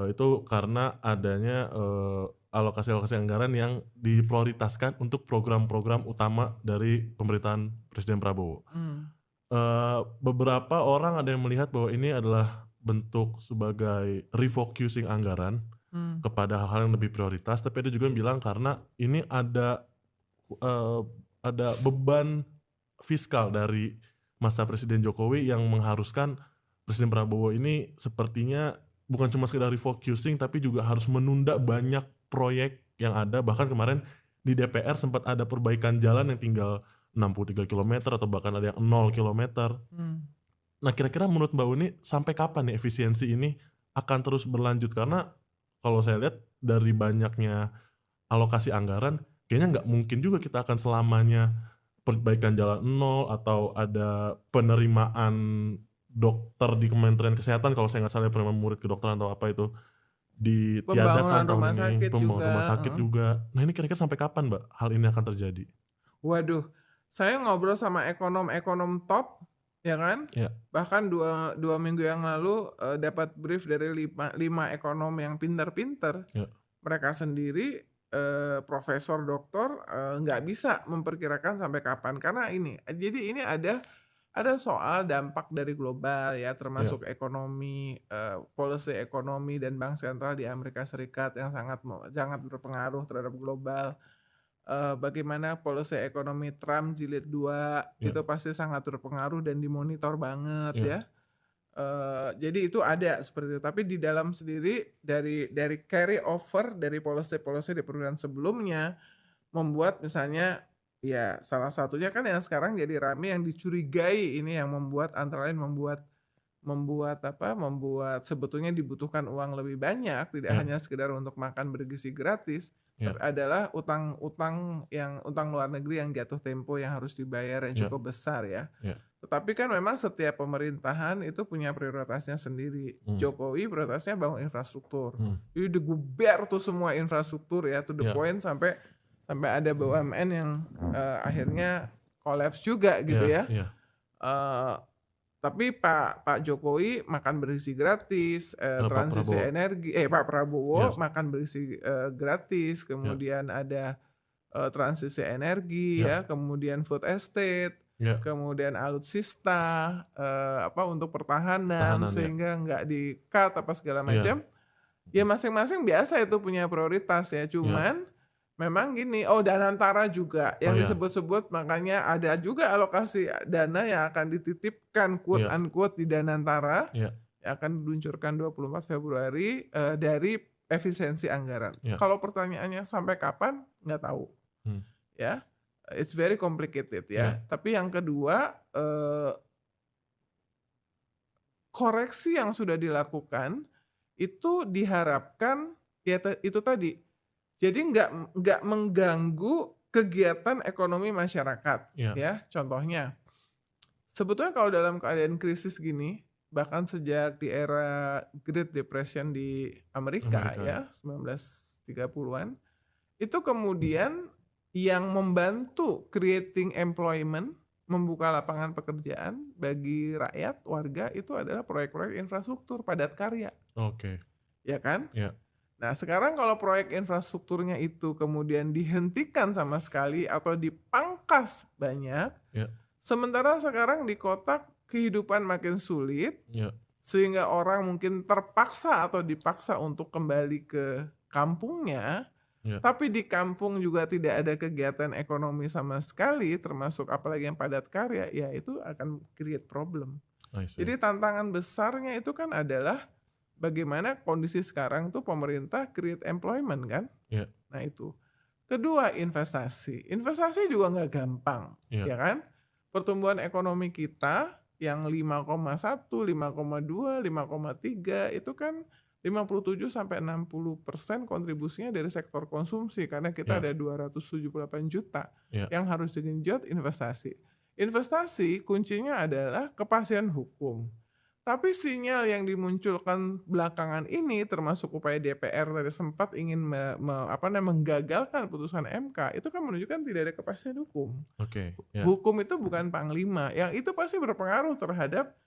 Itu karena adanya alokasi-alokasi anggaran yang diprioritaskan untuk program-program utama dari pemerintahan Presiden Prabowo. Beberapa orang ada yang melihat bahwa ini adalah bentuk sebagai refocusing anggaran kepada hal-hal yang lebih prioritas, tapi ada juga yang bilang karena ini ada beban fiskal dari masa Presiden Jokowi yang mengharuskan Presiden Prabowo ini sepertinya bukan cuma sekedar refocusing tapi juga harus menunda banyak proyek yang ada. Bahkan kemarin di DPR sempat ada perbaikan jalan yang tinggal 63 km atau bahkan ada yang 0 km. Nah, kira-kira menurut Mbak Uni sampai kapan nih efisiensi ini akan terus berlanjut? Karena kalau saya lihat dari banyaknya alokasi anggaran kayaknya nggak mungkin juga kita akan selamanya perbaikan jalan 0 atau ada penerimaan dokter di Kementerian Kesehatan, kalau saya nggak salah penerimaan murid kedokteran atau apa itu ditiadakan tahun ini, pembangunan rumah sakit juga. Nah, ini kira-kira sampai kapan Mbak hal ini akan terjadi? Waduh, saya ngobrol sama ekonom-ekonom top, ya kan? Ya. Bahkan dua minggu yang lalu dapat brief dari 5 ekonom yang pintar-pintar. Ya. Mereka sendiri profesor doktor nggak bisa memperkirakan sampai kapan karena jadi ini ada soal dampak dari global ya, termasuk ekonomi, policy ekonomi dan bank sentral di Amerika Serikat yang sangat berpengaruh terhadap global. Bagaimana policy ekonomi Trump jilid 2 itu pasti sangat berpengaruh dan dimonitor banget ya. Jadi itu ada seperti itu. Tapi di dalam sendiri dari carry over dari policy di pemerintahan sebelumnya membuat misalnya ya salah satunya kan yang sekarang jadi rame yang dicurigai ini yang membuat antara lain membuat sebetulnya dibutuhkan uang lebih banyak, tidak Ya, hanya sekedar untuk makan bergizi gratis, ya, tapi adalah utang luar negeri yang jatuh tempo yang harus dibayar yang ya, cukup besar ya. ya. Tetapi kan memang setiap pemerintahan itu punya prioritasnya sendiri. Hmm, Jokowi prioritasnya bangun infrastruktur. hmm. Jadi digeber tuh semua infrastruktur ya to the Ya, point sampai ada BUMN yang akhirnya kolaps juga gitu ya, ya. ya, Eh, tapi Pak Jokowi makan bergizi gratis, Pak transisi Prabowo. energi, Pak Ya, Prabowo makan bergizi gratis, ya, kemudian ada transisi energi ya, ya, kemudian food estate, ya. kemudian alutsista, untuk pertahanan Tahanan ya. sehingga nggak di-cut apa segala Iya, macam. Ya masing-masing biasa itu punya prioritas ya, iya. cuman memang gini, Danantara juga Oh yang ya, disebut-sebut makanya ada juga alokasi dana yang akan dititipkan quote iya, unquote di Danantara iya, yang akan diluncurkan 24 Februari dari efisiensi anggaran. iya. Kalau pertanyaannya sampai kapan nggak tahu Hmm, ya. It's very complicated iya, ya. Tapi yang kedua koreksi yang sudah dilakukan itu diharapkan ya itu tadi. Jadi nggak mengganggu kegiatan ekonomi masyarakat iya. ya. Contohnya, sebetulnya kalau dalam keadaan krisis gini, bahkan sejak di era Great Depression di Amerika Amerika ya. ya 1930-an, itu kemudian yang membantu creating employment, membuka lapangan pekerjaan bagi rakyat, warga itu adalah proyek-proyek infrastruktur padat karya, Oke. ya kan? Iya, Nah, sekarang kalau proyek infrastrukturnya itu kemudian dihentikan sama sekali atau dipangkas banyak, iya, sementara sekarang di kota kehidupan makin sulit, iya, sehingga orang mungkin terpaksa atau dipaksa untuk kembali ke kampungnya, iya. tapi di kampung juga tidak ada kegiatan ekonomi sama sekali, termasuk apalagi yang padat karya, ya itu akan create problem. I see. Jadi tantangan besarnya itu kan adalah bagaimana kondisi sekarang tuh pemerintah create employment kan? Iya, Nah itu. Kedua investasi. Investasi juga nggak gampang, iya, ya kan? Pertumbuhan ekonomi kita yang 5,1, 5,2, 5,3 itu kan 57-60% kontribusinya dari sektor konsumsi karena kita iya, ada 278 juta iya, yang harus digenjot investasi. Investasi kuncinya adalah kepastian hukum. Tapi sinyal yang dimunculkan belakangan ini termasuk upaya DPR tadi sempat ingin menggagalkan putusan MK itu kan menunjukkan tidak ada kepastian hukum. oke. Iya, Hukum itu bukan panglima, yang itu pasti berpengaruh terhadap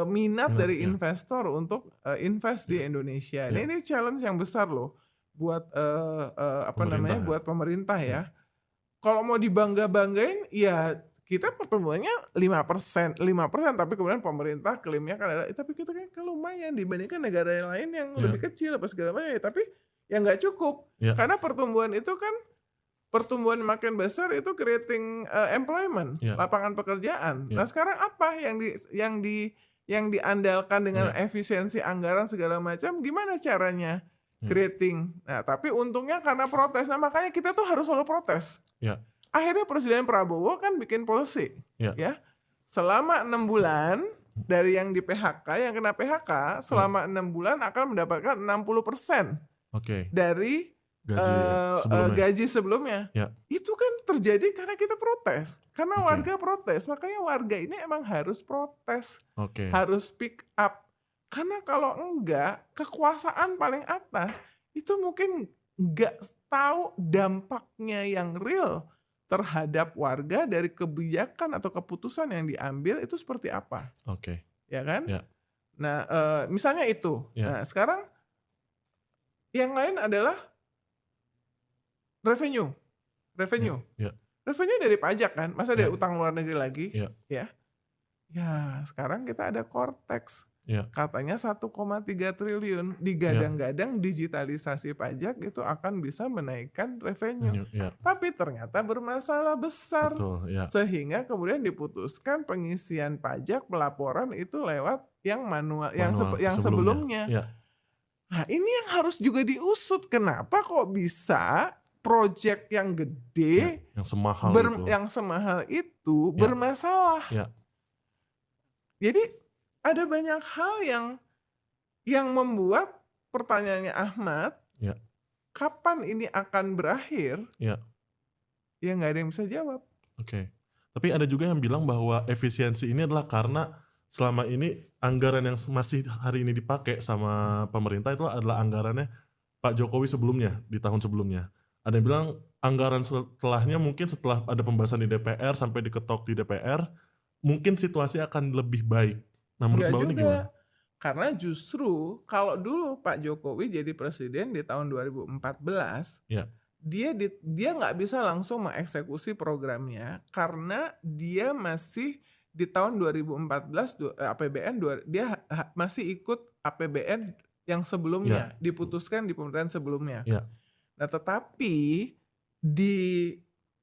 minat minat, dari iya, investor untuk invest di Indonesia. Nah, iya. ini challenge yang besar loh buat Pemerintah ya. buat pemerintah Iya, ya. Kalau mau dibangga-banggain ya kita pertumbuhannya 5%, tapi kemudian pemerintah klaimnya kan adalah tapi kita kan lumayan dibandingkan negara yang lain yang iya, lebih kecil apa segala macam ya, tapi ya nggak cukup. iya, Karena pertumbuhan itu kan pertumbuhan makin besar itu creating employment, iya, lapangan pekerjaan. iya, Nah, sekarang apa yang diandalkan dengan iya, efisiensi anggaran segala macam gimana caranya iya, creating. Nah, tapi untungnya karena protes. Nah, makanya kita tuh harus selalu protes. iya, Akhirnya Presiden Prabowo kan bikin policy, iya, ya. Selama 6 bulan dari yang di PHK, yang kena PHK, selama 6 bulan akan mendapatkan 60% oke. dari Gaji sebelumnya. gaji sebelumnya. Ya, Itu kan terjadi karena kita protes, karena Oke. warga protes. Makanya warga ini emang harus protes, oke. harus speak up. Karena kalau enggak, kekuasaan paling atas itu mungkin enggak tahu dampaknya yang real terhadap warga dari kebijakan atau keputusan yang diambil itu seperti apa, Oke. ya kan? Ya. Nah, misalnya itu. Ya. Nah, sekarang yang lain adalah revenue. Revenue. Ya. Revenue dari pajak kan, masa dari Ya. utang luar negeri lagi? Ya. Ya. Ya, sekarang kita ada Cortex. Ya. Katanya 1,3 triliun digadang-gadang digitalisasi pajak itu akan bisa menaikkan revenue. Ya. Tapi ternyata bermasalah besar. Betul. Ya. Sehingga kemudian diputuskan pengisian pajak pelaporan itu lewat yang manual, yang sebelumnya. Ya. Nah, ini yang harus juga diusut. Kenapa kok bisa project yang Ya, gede yang semahal itu. yang semahal itu Ya, bermasalah. ya, Jadi ada banyak hal yang membuat pertanyaannya Ahmad, ya, kapan ini akan berakhir? ya. Ya nggak ada yang bisa jawab. Oke. Tapi ada juga yang bilang bahwa efisiensi ini adalah karena selama ini anggaran yang masih hari ini dipakai sama pemerintah itu adalah anggarannya Pak Jokowi sebelumnya, di tahun sebelumnya. Ada yang bilang anggaran setelahnya mungkin setelah ada pembahasan di DPR sampai diketok di DPR, mungkin situasi akan lebih baik. Nah, menurut Nggak Mbak ini juga. gimana? Karena justru kalau dulu Pak Jokowi jadi presiden di tahun 2014, Ya, dia nggak bisa langsung mengeksekusi programnya karena dia masih di tahun 2014 APBN dia masih ikut APBN yang ya, sebelumnya diputuskan di pemerintahan sebelumnya. ya, Nah, tetapi di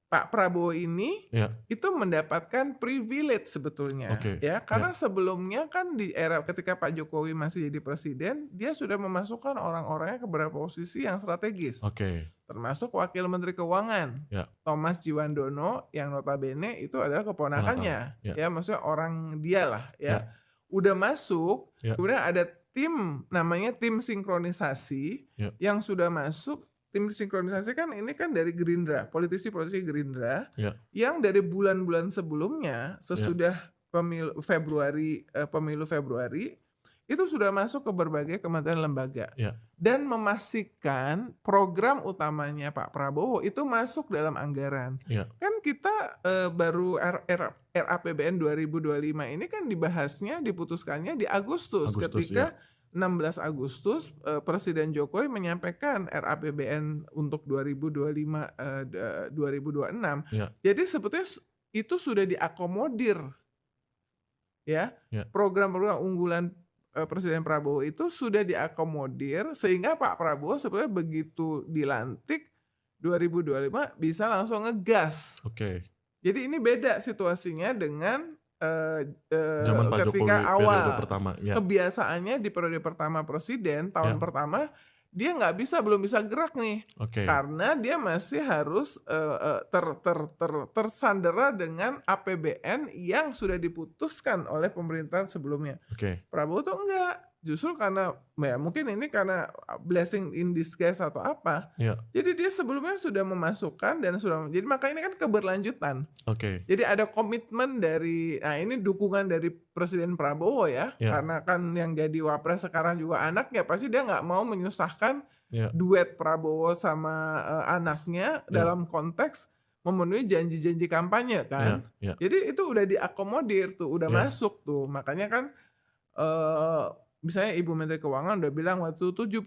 Pak Prabowo ini ya. itu mendapatkan privilege sebetulnya, Oke, ya, ya, karena sebelumnya kan di era ketika Pak Jokowi masih jadi presiden, dia sudah memasukkan orang-orangnya ke beberapa posisi yang strategis, oke, termasuk Wakil Menteri Keuangan ya, Thomas Jiwandono yang notabene itu adalah keponakannya, ya, ya, maksudnya orang dia lah, ya, ya, udah masuk, ya, kemudian ada tim namanya tim sinkronisasi ya, yang sudah masuk. Tim sinkronisasi kan ini kan dari Gerindra, politisi-politisi Gerindra ya, yang dari bulan-bulan sebelumnya ya, sesudah pemilu Februari itu sudah masuk ke berbagai kementerian lembaga ya, dan memastikan program utamanya Pak Prabowo itu masuk dalam anggaran. ya, Kan kita baru RAPBN 2025 ini kan dibahasnya, diputuskannya di Agustus Agustus, ketika ya, 16 Agustus Presiden Jokowi menyampaikan RAPBN untuk 2025 2026. ya, Jadi sebetulnya itu sudah diakomodir, ya. ya, Program-program unggulan Presiden Prabowo itu sudah diakomodir sehingga Pak Prabowo sebenarnya begitu dilantik 2025 bisa langsung ngegas. oke. Jadi ini beda situasinya dengan Zaman Pak ketika Jokowi periode pertama, ya, kebiasaannya di periode pertama presiden tahun ya, pertama dia belum bisa gerak nih oke, karena dia masih harus tersandera dengan APBN yang sudah diputuskan oleh pemerintahan sebelumnya. oke, Prabowo tuh enggak, justru karena ya mungkin ini karena blessing in disguise atau apa. ya, Jadi dia sebelumnya sudah memasukkan dan jadi maka ini kan keberlanjutan. oke, Jadi ada komitmen dari, nah ini dukungan dari Presiden Prabowo ya, ya, karena kan yang jadi wapres sekarang juga anaknya, pasti dia nggak mau menyusahkan ya, duet Prabowo sama anaknya ya, dalam konteks memenuhi janji-janji kampanye ya, kan. ya, Jadi itu udah diakomodir tuh, udah ya, masuk tuh, makanya kan misalnya Ibu Menteri Keuangan udah bilang waktu 71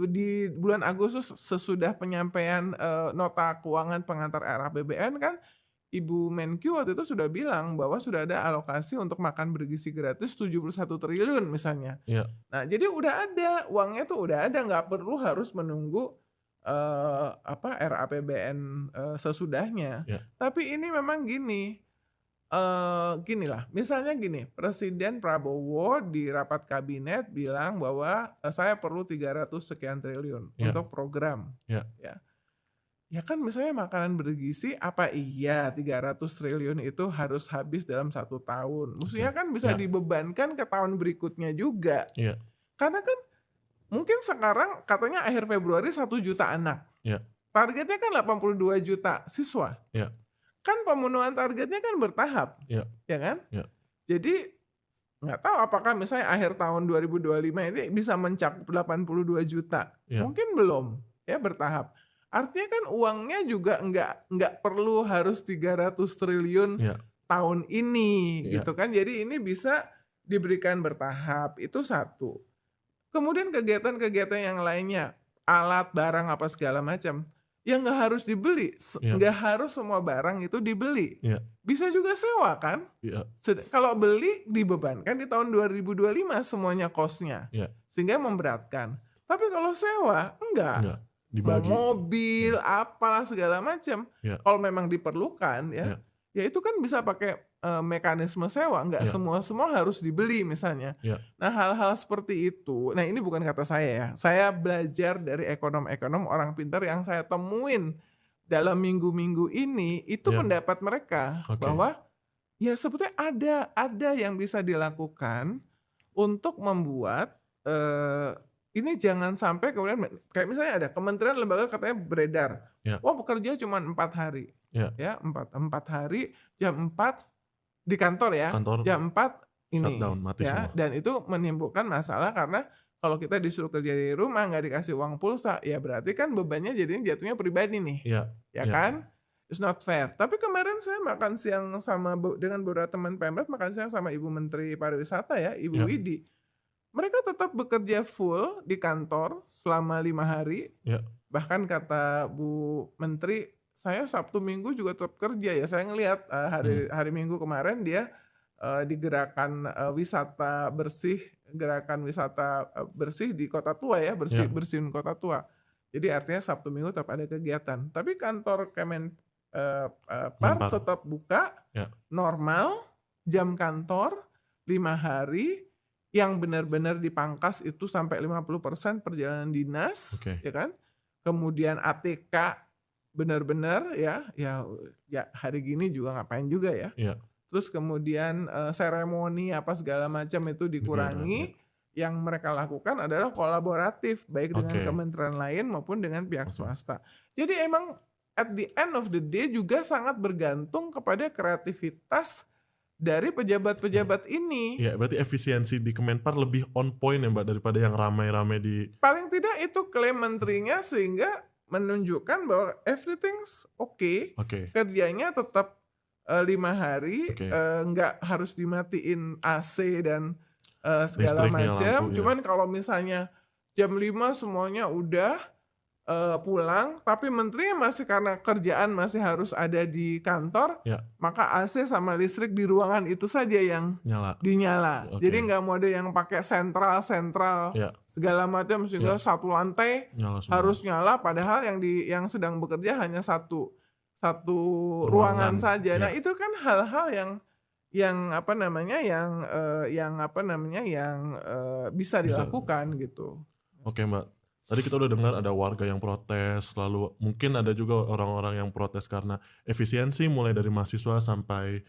di bulan Agustus sesudah penyampaian nota keuangan pengantar RAPBN kan Ibu Menkyu waktu itu sudah bilang bahwa sudah ada alokasi untuk makan bergizi gratis 71 triliun misalnya. ya, Nah, jadi udah ada, uangnya tuh udah ada, nggak perlu harus menunggu RAPBN sesudahnya. ya, Tapi ini memang gini, ginilah, misalnya gini, Presiden Prabowo di rapat kabinet bilang bahwa saya perlu 300 sekian triliun ya, untuk program. ya, Ya kan misalnya makanan bergizi, apa iya 300 triliun itu harus habis dalam 1 tahun? Mestinya oke, kan bisa ya, dibebankan ke tahun berikutnya juga. ya, Karena kan mungkin sekarang katanya akhir Februari 1 juta anak. ya, Targetnya kan 82 juta siswa. ya, Kan pemenuhan targetnya kan bertahap, ya, ya kan? ya, Jadi nggak tahu apakah misalnya akhir tahun 2025 ini bisa mencakup 82 juta. ya, Mungkin belum, ya bertahap. Artinya kan uangnya juga nggak perlu harus 300 triliun ya, tahun ini ya, gitu kan. Jadi ini bisa diberikan bertahap, itu satu. Kemudian kegiatan-kegiatan yang lainnya, alat, barang apa segala macam, yang nggak harus dibeli, ya, nggak harus semua barang itu dibeli. ya, Bisa juga sewa kan? ya, Kalau beli dibebankan di tahun 2025 semuanya cost-nya, ya, sehingga memberatkan. Tapi kalau sewa enggak. Mau dibagi, mobil, ya, apalah segala macam. ya, Kalau memang diperlukan ya, ya, ya itu kan bisa pakai mekanisme sewa, nggak Iya. semua harus dibeli misalnya. Iya. Nah hal-hal seperti itu, nah ini bukan kata saya ya, saya belajar dari ekonom-ekonom orang pintar yang saya temuin dalam minggu-minggu ini, itu Iya. pendapat mereka Oke. bahwa ya sebetulnya ada yang bisa dilakukan untuk membuat ini jangan sampai kemudian kayak misalnya ada kementerian lembaga katanya beredar, Iya. wah bekerja cuma 4 hari, Iya. ya 4 hari jam 4 di kantor ya, Kantor jam 4 ini shutdown, mati ya, semua. dan itu menimbulkan masalah karena kalau kita disuruh kerja dari rumah nggak dikasih uang pulsa, ya berarti kan bebannya jatuhnya pribadi nih, Iya. ya Iya. kan? It's not fair. Tapi kemarin saya makan siang dengan beberapa teman Pemret, makan siang sama Ibu Menteri Pariwisata ya, Ibu Iya. Widi. Mereka tetap bekerja full di kantor selama 5 hari. Iya. Bahkan kata Bu Menteri, saya Sabtu Minggu juga tetap kerja ya. Saya ngelihat hari Minggu kemarin dia di gerakan wisata bersih, bersih di Kota Tua ya, Iya. bersihin Kota Tua. Jadi artinya Sabtu Minggu tetap ada kegiatan. Tapi kantor Par Menpar. tetap buka Ya. normal, jam kantor 5 hari, yang benar-benar dipangkas itu sampai 50% perjalanan dinas, Oke. ya kan? Kemudian ATK benar-benar ya hari gini juga ngapain juga ya. Iya. Terus kemudian seremoni apa segala macam itu dikurangi. Yang mereka lakukan adalah kolaboratif baik dengan Oke. kementerian lain maupun dengan pihak Oke. swasta. Jadi emang at the end of the day juga sangat bergantung kepada kreativitas dari pejabat-pejabat ini. Iya, berarti efisiensi di Kemenpar lebih on point ya Mbak daripada yang ramai-ramai di. Paling tidak itu klaim menterinya sehingga menunjukkan bahwa everything's okay. Oke. Kerjanya tetap 5 hari, Oke. nggak harus dimatiin AC dan segala Listriknya, macam. lampu, ya. Cuman kalau misalnya jam 5 semuanya udah pulang, tapi menterinya masih karena kerjaan masih harus ada di kantor, Ya. maka AC sama listrik di ruangan itu saja yang Nyala. dinyala. Oke. Jadi nggak mau ada yang pakai sentral Ya. segala macam sehingga satu lantai Nyala semua. harus nyala, padahal yang sedang bekerja hanya satu ruangan saja. Ya. Nah itu kan hal-hal yang bisa dilakukan gitu. Oke Mbak. Tadi kita udah dengar ada warga yang protes, lalu mungkin ada juga orang-orang yang protes karena efisiensi mulai dari mahasiswa sampai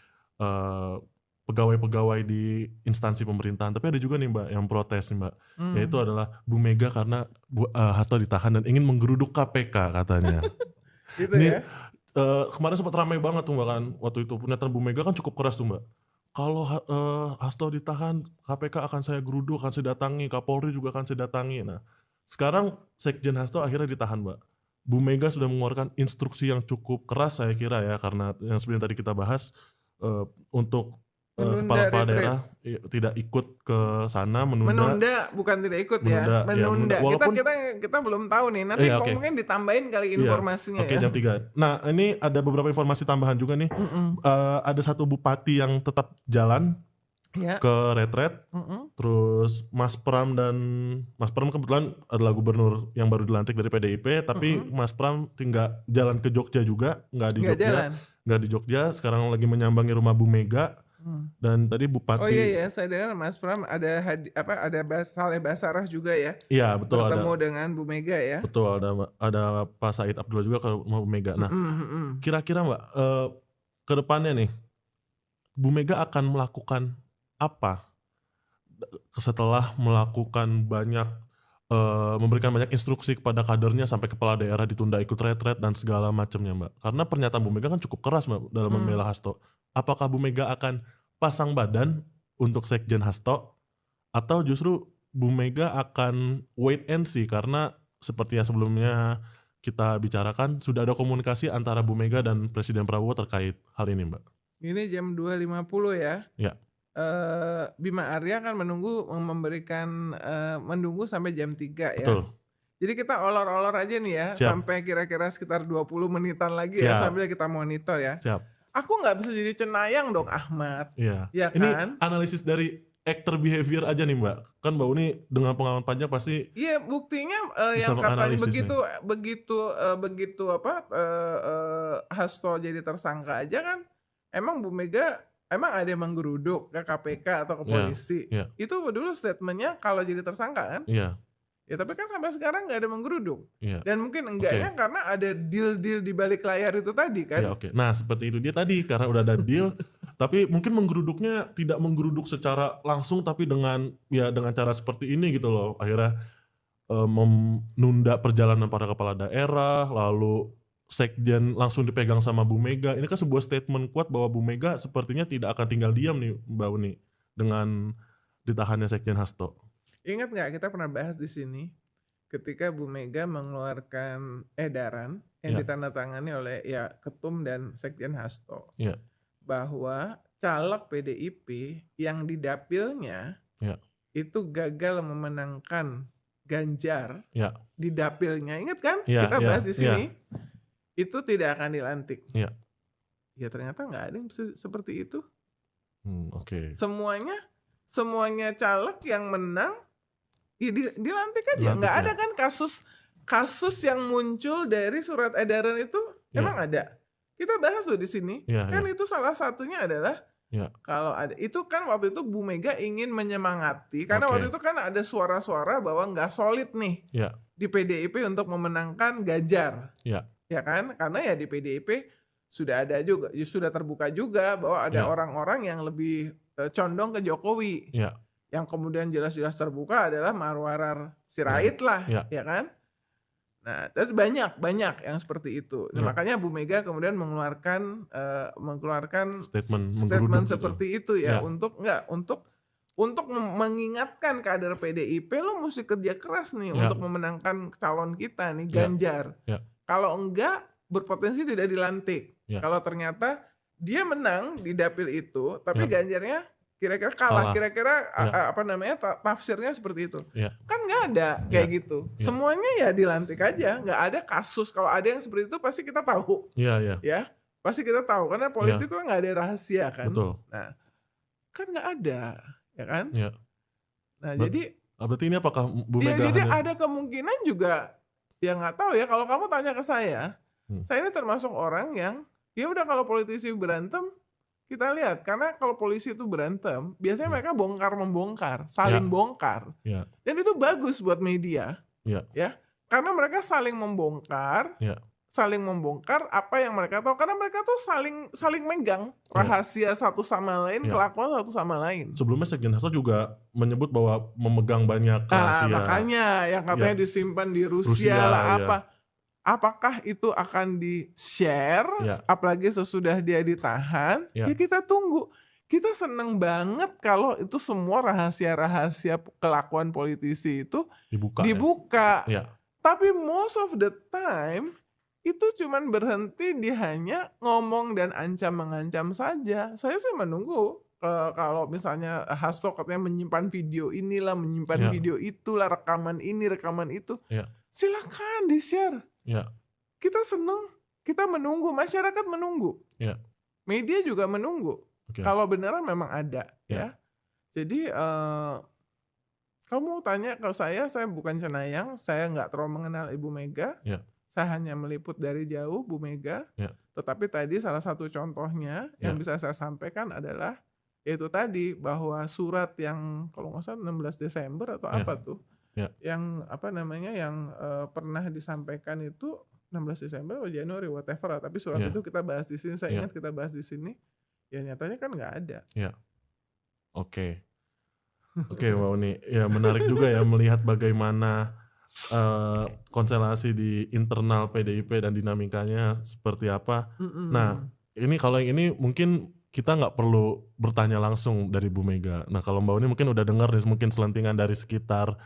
pegawai-pegawai di instansi pemerintahan. Tapi ada juga nih Mbak yang protes nih Mbak, yaitu adalah Bu Mega karena Hasto ditahan dan ingin menggeruduk KPK katanya. Gitu Ini ya. kemarin sempat ramai banget tuh Mbak kan, waktu itu pernyataan Bu Mega kan cukup keras tuh Mbak. Kalau Hasto ditahan, KPK akan saya geruduk, akan saya datangi, Kapolri juga akan saya datangi. Nah, sekarang Sekjen Hasto akhirnya ditahan Mbak. Bu Mega sudah mengeluarkan instruksi yang cukup keras saya kira ya, karena yang sebenarnya tadi kita bahas untuk kepala-kepala daerah tidak ikut ke sana, menunda bukan tidak ikut ya, menunda. Walaupun, kita belum tahu nih, nanti mungkin ditambahin kali informasinya ya. Oke, jam 3. Nah ini ada beberapa informasi tambahan juga nih. Ada satu bupati yang tetap jalan ke retret. Terus Mas Pram kebetulan adalah gubernur yang baru dilantik dari PDIP, tapi Mas Pram tinggal jalan ke Jogja juga, nggak di Jogja, sekarang lagi menyambangi rumah Bu Mega. Dan tadi bupati. Oh iya, saya dengar Mas Pram ada Saleh Basarah juga ya. Iya betul, bertemu dengan Bu Mega ya. Betul, ada Pak Said Abdullah juga ke rumah Bu Mega. Nah kira-kira Mbak ke depannya nih Bu Mega akan melakukan apa setelah melakukan memberikan banyak instruksi kepada kadernya sampai kepala daerah ditunda ikut retret dan segala macamnya Mbak. Karena pernyataan Bu Mega kan cukup keras Mbak dalam membela Hasto. Apakah Bu Mega akan pasang badan untuk Sekjen Hasto atau justru Bu Mega akan wait and see, karena seperti yang sebelumnya kita bicarakan sudah ada komunikasi antara Bu Mega dan Presiden Prabowo terkait hal ini Mbak. Ini jam 2.50 ya. Ya. Bima Arya kan menunggu sampai jam 3 ya. Betul. Jadi kita olor-olor aja nih ya. Siap. Sampai kira-kira sekitar 20 menitan lagi. Siap. Ya sambil kita monitor ya. Siap. Aku nggak bisa jadi cenayang dong Ahmad. Iya. Ya Ini kan? analisis dari actor behavior aja nih Mbak. Kan Mbak Uni dengan pengalaman panjang pasti. Iya, buktinya bisa yang katanya menganalisis begitu Hasto jadi tersangka aja kan, emang Bu Mega emang ada yang menggeruduk ke KPK atau ke Iya, polisi? iya, Itu dulu statementnya kalau jadi tersangka kan? iya, Ya tapi kan sampai sekarang nggak ada menggeruduk. iya. Dan mungkin Oke. enggaknya karena ada deal-deal di balik layar itu tadi kan? Ya oke. Nah seperti itu dia tadi karena udah ada deal, tapi mungkin menggeruduknya tidak menggeruduk secara langsung tapi dengan cara seperti ini gitu loh. Akhirnya menunda perjalanan para kepala daerah, lalu sekjen langsung dipegang sama Bu Mega. Ini kan sebuah statement kuat bahwa Bu Mega sepertinya tidak akan tinggal diam nih Mbak Uni dengan ditahannya Sekjen Hasto. Ingat nggak kita pernah bahas di sini ketika Bu Mega mengeluarkan edaran yang Ya, ditandatangani oleh ya Ketum dan Sekjen Hasto ya, bahwa caleg PDIP yang di dapilnya ya, itu gagal memenangkan Ganjar ya, di dapilnya. Ingat kan? ya, Kita ya, bahas di ya, sini itu tidak akan dilantik. ya. Ya ternyata nggak ada yang seperti itu. Oke. Semuanya caleg yang menang ya dilantik aja. Dilantik Nggak ya. ada kan kasus yang muncul dari surat edaran itu Ya. emang ada. Kita bahas loh di sini. Ya, Kan ya, itu salah satunya adalah ya. kalau ada itu kan waktu itu Bu Mega ingin menyemangati karena Oke. waktu itu kan ada suara-suara bahwa nggak solid nih Ya, di PDIP untuk memenangkan Ganjar. ya, Ya kan? Karena ya di PDIP sudah ada juga, sudah terbuka juga bahwa ada Ya. orang-orang yang lebih condong ke Jokowi. ya, Yang kemudian jelas-jelas terbuka adalah Marwarar Sirait lah, Ya. ya kan? Nah, tapi banyak yang seperti itu. Nah, Ya. makanya Bu Mega kemudian mengeluarkan Statement menggeruduk statement gitu. seperti itu ya, Ya. untuk mengingatkan kader PDIP lo mesti kerja keras nih Ya. untuk memenangkan calon kita nih Ya. Ganjar. Ya. Kalau enggak berpotensi tidak dilantik. Ya. Kalau ternyata dia menang di dapil itu, tapi Ya. Ganjarnya kira-kira kalah. Kalah. Kira-kira Ya. tafsirnya seperti itu. Ya. Kan nggak ada kayak Ya. gitu. Ya. Semuanya ya dilantik aja. Nggak ada kasus. Kalau ada yang seperti itu pasti kita tahu. Iya, iya. Ya, pasti kita tahu. Karena politik kan nggak ada rahasia kan. Betul. Nah, kan nggak ada. Ya kan? Ya. Nah, jadi Berarti ini apakah Bu ya, Mega jadi hanya ada kemungkinan juga, ya nggak tahu ya. Kalau kamu tanya ke saya ini termasuk orang yang ya udah kalau politisi berantem kita lihat, karena kalau polisi itu berantem biasanya mereka bongkar membongkar, saling Ya. bongkar, Ya. dan itu bagus buat media, Ya. ya, karena mereka saling membongkar, Ya. apa yang mereka tahu, karena mereka tuh saling megang rahasia satu sama lain, Ya. kelakuan satu sama lain. Sebelumnya Sekjen Hasto juga menyebut bahwa memegang banyak rahasia. Makanya yang katanya disimpan di Rusia lah ya. apa. Apakah itu akan di-share, Ya. apalagi sesudah dia ditahan, Ya. ya kita tunggu. Kita seneng banget kalau itu semua rahasia-rahasia kelakuan politisi itu dibuka. Ya. Tapi most of the time, itu cuman berhenti di hanya ngomong dan ancam-mengancam saja. Saya sih menunggu kalau misalnya Hasto katanya menyimpan video inilah, menyimpan Ya. video itulah, rekaman ini, rekaman itu. Ya. Silakan di-share. Ya. Kita seneng, kita menunggu, masyarakat menunggu. Ya. Media juga menunggu. Oke. Kalau beneran memang ada, ya. Ya. Jadi kamu tanya ke saya bukan cenayang, saya nggak terlalu mengenal Ibu Mega. Ya. Saya hanya meliput dari jauh Bu Mega. Ya. Tetapi tadi salah satu contohnya yang bisa saya sampaikan adalah yaitu tadi bahwa surat yang kalau nggak salah 16 Desember atau Ya. apa tuh, Ya. yang yang pernah disampaikan itu 16 Desember atau Januari whatever, tapi surat Ya. itu kita bahas di sini. Saya Ya. ingat kita bahas di sini. Ya nyatanya kan nggak ada. Ya. Oke, Mbak Uni. Ya menarik juga ya melihat bagaimana konstelasi di internal PDIP dan dinamikanya seperti apa. Nah, ini kalau yang ini mungkin kita nggak perlu bertanya langsung dari Bu Mega. Nah, kalau Mbak Uni mungkin udah dengar nih mungkin selentingan dari sekitar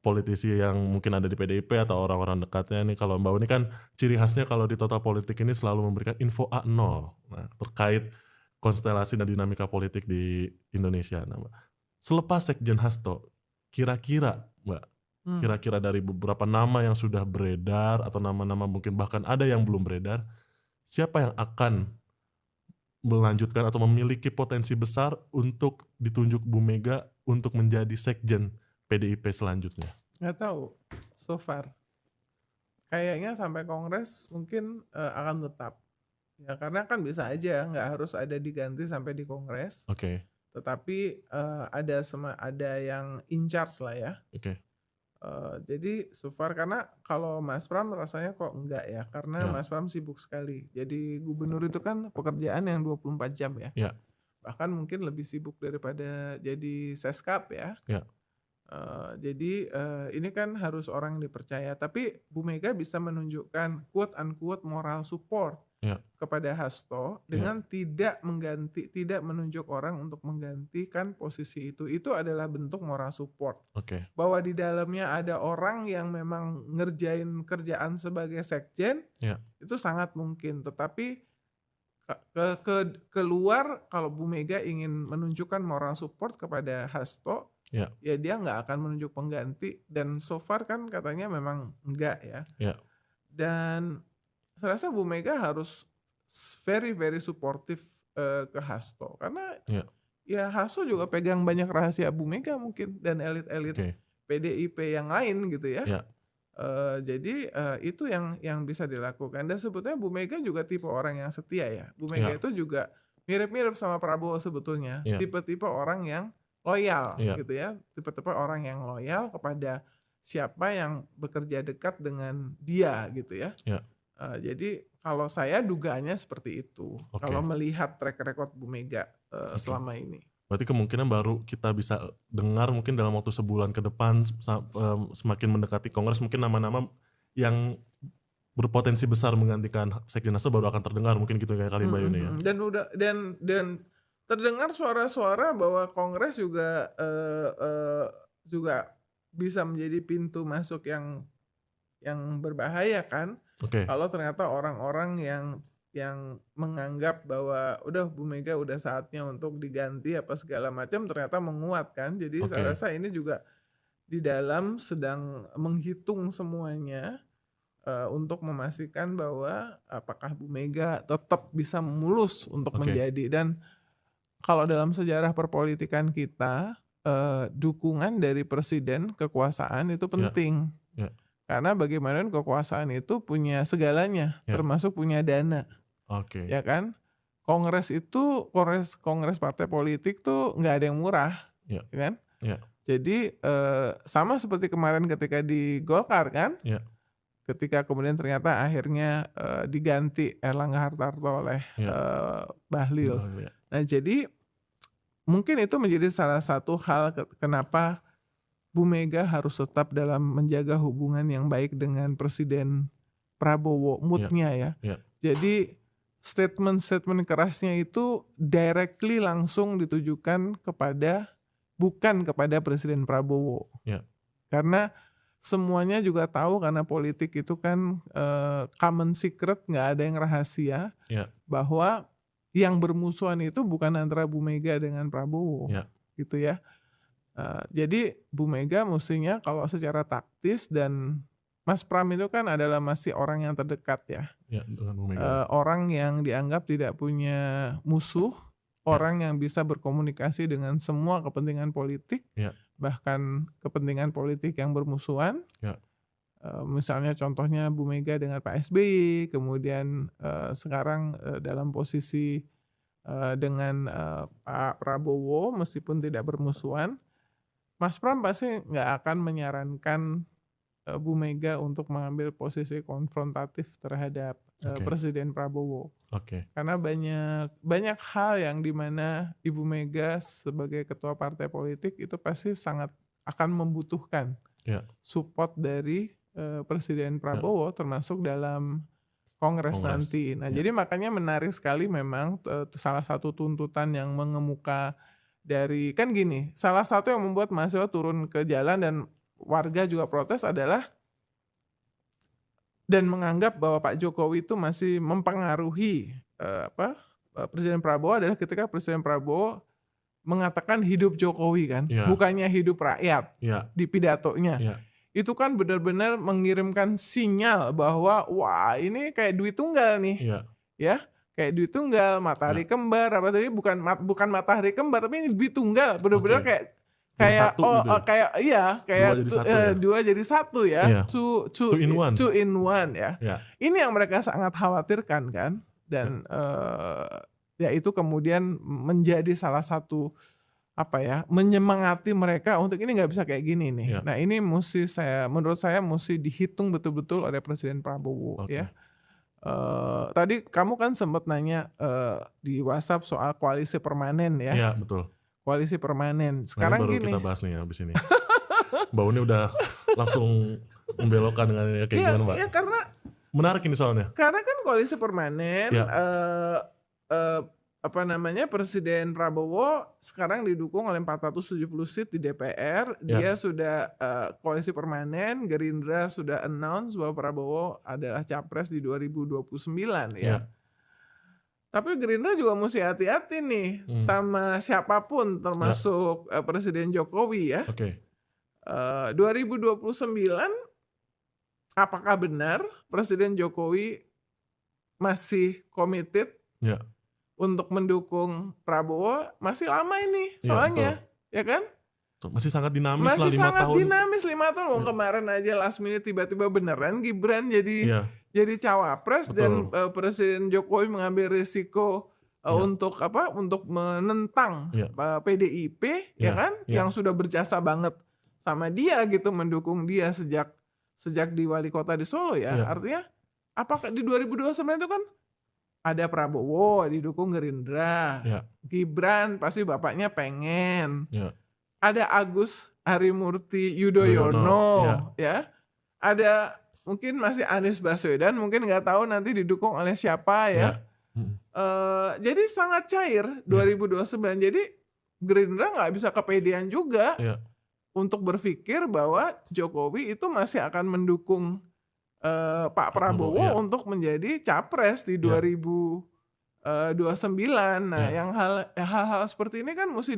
politisi yang mungkin ada di PDIP atau orang-orang dekatnya nih. Kalau Mbak Uni kan ciri khasnya kalau di Total Politik ini selalu memberikan info A0 terkait konstelasi dan dinamika politik di Indonesia. Nah, Mbak, selepas Sekjen Hasto, kira-kira Mbak, kira-kira dari beberapa nama yang sudah beredar atau nama-nama mungkin bahkan ada yang belum beredar, siapa yang akan melanjutkan atau memiliki potensi besar untuk ditunjuk Bu Mega untuk menjadi Sekjen PDIP selanjutnya? Nggak tahu, so far. Kayaknya sampai Kongres mungkin akan tetap. Ya karena kan bisa aja nggak harus ada diganti sampai di Kongres, Oke, tetapi ada yang in charge lah ya. oke. Jadi so far karena kalau Mas Pram rasanya kok enggak ya, karena Ya, Mas Pram sibuk sekali. Jadi gubernur itu kan pekerjaan yang 24 jam ya. ya, Bahkan mungkin lebih sibuk daripada jadi Seskap ya. ya, Jadi ini kan harus orang yang dipercaya. Tapi Bu Mega bisa menunjukkan quote unquote moral support ya, kepada Hasto ya. dengan tidak menunjuk orang untuk menggantikan posisi itu. Itu adalah bentuk moral support. Oke, Bahwa di dalamnya ada orang yang memang ngerjain kerjaan sebagai sekjen, ya, itu sangat mungkin. Tetapi keluar kalau Bu Mega ingin menunjukkan moral support kepada Hasto, ya, ya dia nggak akan menunjuk pengganti. Dan so far kan katanya memang enggak ya. ya, Dan saya rasa Bu Mega harus very very supportive ke Hasto karena ya. ya Hasto juga pegang banyak rahasia Bu Mega mungkin dan elit-elit Oke, PDIP yang lain gitu ya. ya, Jadi itu yang bisa dilakukan dan sebetulnya Bu Mega juga tipe orang yang setia ya. Bu Mega ya, itu juga mirip-mirip sama Prabowo sebetulnya, ya, tipe-tipe orang yang loyal ya, gitu ya, tipe-tipe orang yang loyal kepada siapa yang bekerja dekat dengan dia gitu ya. ya. Jadi kalau saya dugaannya seperti itu. Oke. Kalau melihat track record Bu Mega Oke. selama ini. Berarti kemungkinan baru kita bisa dengar mungkin dalam waktu sebulan ke depan semakin mendekati Kongres mungkin nama-nama yang berpotensi besar menggantikan Sekjen Hasto baru akan terdengar mungkin gitu kayak kali Mbak Yuni ya. Dan terdengar suara-suara bahwa Kongres juga bisa menjadi pintu masuk yang berbahaya kan. Oke. Kalau ternyata orang-orang yang menganggap bahwa udah Bu Mega udah saatnya untuk diganti apa segala macam ternyata menguat kan. Jadi Oke. saya rasa ini juga di dalam sedang menghitung semuanya untuk memastikan bahwa apakah Bu Mega tetap bisa mulus untuk Oke. menjadi. Dan kalau dalam sejarah perpolitikan kita dukungan dari presiden kekuasaan itu penting. Ya. Karena bagaimanapun kekuasaan itu punya segalanya, Ya. termasuk punya dana. Oke. Ya kan? Kongres itu kongres partai politik tuh nggak ada yang murah, Ya. kan? Ya. Jadi sama seperti kemarin ketika di Golkar kan, Ya. ketika kemudian ternyata akhirnya diganti Erlangga Hartarto oleh Ya. Bahlil. Ya. Nah jadi mungkin itu menjadi salah satu hal kenapa Bu Mega harus tetap dalam menjaga hubungan yang baik dengan Presiden Prabowo, moodnya ya. Ya. Jadi statement-statement kerasnya itu directly langsung ditujukan bukan kepada Presiden Prabowo. Ya. Karena semuanya juga tahu karena politik itu kan common secret, nggak ada yang rahasia. Ya. Bahwa yang bermusuhan itu bukan antara Bu Mega dengan Prabowo, Ya. gitu ya. Jadi Bu Mega mestinya kalau secara taktis dan Mas Pram itu kan adalah masih orang yang terdekat ya. Ya, dengan Bu Mega. Orang yang dianggap tidak punya musuh, orang yang bisa berkomunikasi dengan semua kepentingan politik, Ya. bahkan kepentingan politik yang bermusuhan. Ya. Misalnya contohnya Bu Mega dengan Pak SBY, kemudian sekarang dalam posisi dengan Pak Prabowo meskipun tidak bermusuhan. Mas Pram pasti nggak akan menyarankan Bu Mega untuk mengambil posisi konfrontatif terhadap Presiden Prabowo. Oke. Karena banyak hal yang dimana Ibu Mega sebagai ketua partai politik itu pasti sangat akan membutuhkan support dari Presiden Prabowo termasuk dalam Kongres nanti. Nah jadi makanya menarik sekali memang salah satu tuntutan yang mengemuka dari kan gini, salah satu yang membuat mahasiswa turun ke jalan dan warga juga protes adalah dan menganggap bahwa Pak Jokowi itu masih mempengaruhi Presiden Prabowo adalah ketika Presiden Prabowo mengatakan hidup Jokowi kan, bukannya hidup rakyat di pidatonya. Itu kan benar-benar mengirimkan sinyal bahwa wah ini kayak duit tunggal nih, ya. Kayak duit tunggal, matahari kembar apa tadi bukan matahari kembar tapi ini duit tunggal, benar-benar kayak dua jadi satu ya, two in one ya. Ini yang mereka sangat khawatirkan kan. dan ya itu kemudian menjadi salah satu menyemangati mereka untuk ini nggak bisa kayak gini nih. Ya. Nah ini menurut saya mesti dihitung betul-betul oleh Presiden Prabowo Oke. ya. Tadi kamu kan sempat nanya di WhatsApp soal koalisi permanen ya. Iya, betul. Koalisi permanen. Nah, ini Sekarang baru gini. kita bahas nih abis ini. Mbak Uni udah langsung membelokkan dengan kayak gimana, Mbak? Iya karena Menarik ini soalnya. kan koalisi permanen Ya. Presiden Prabowo sekarang didukung oleh 470 seat di DPR. Ya. Dia sudah koalisi permanen. Gerindra sudah announce bahwa Prabowo adalah capres di 2029 ya. Ya. Tapi Gerindra juga mesti hati-hati nih sama siapapun termasuk Presiden Jokowi ya. Oke. 2029 apakah benar Presiden Jokowi masih committed Ya. untuk mendukung Prabowo? Masih lama ini Iya, soalnya, ya kan? Masih sangat dinamis lah Masih 5 sangat tahun. dinamis 5 tahun. Kemarin aja last minute tiba-tiba beneran Gibran Iya. jadi cawapres. Betul. Dan Presiden Jokowi mengambil risiko Iya. untuk menentang Iya. PDIP, Iya, ya kan? iya. Yang sudah berjasa banget sama dia gitu, mendukung dia sejak di wali kota di Solo ya. Iya. Artinya apakah di 2029 itu kan ada Prabowo didukung Gerindra, Iya. Gibran pasti bapaknya pengen, Iya. ada Agus Harimurti Yudhoyono, ya, ada mungkin masih Anies Baswedan, mungkin nggak tahu nanti didukung oleh siapa ya. Iya. Jadi sangat cair 2029. Jadi Gerindra nggak bisa kepedean juga Iya. untuk berpikir bahwa Jokowi itu masih akan mendukung Pak Prabowo iya. untuk menjadi capres di 2029. Nah, Iya. yang hal-hal seperti ini kan mesti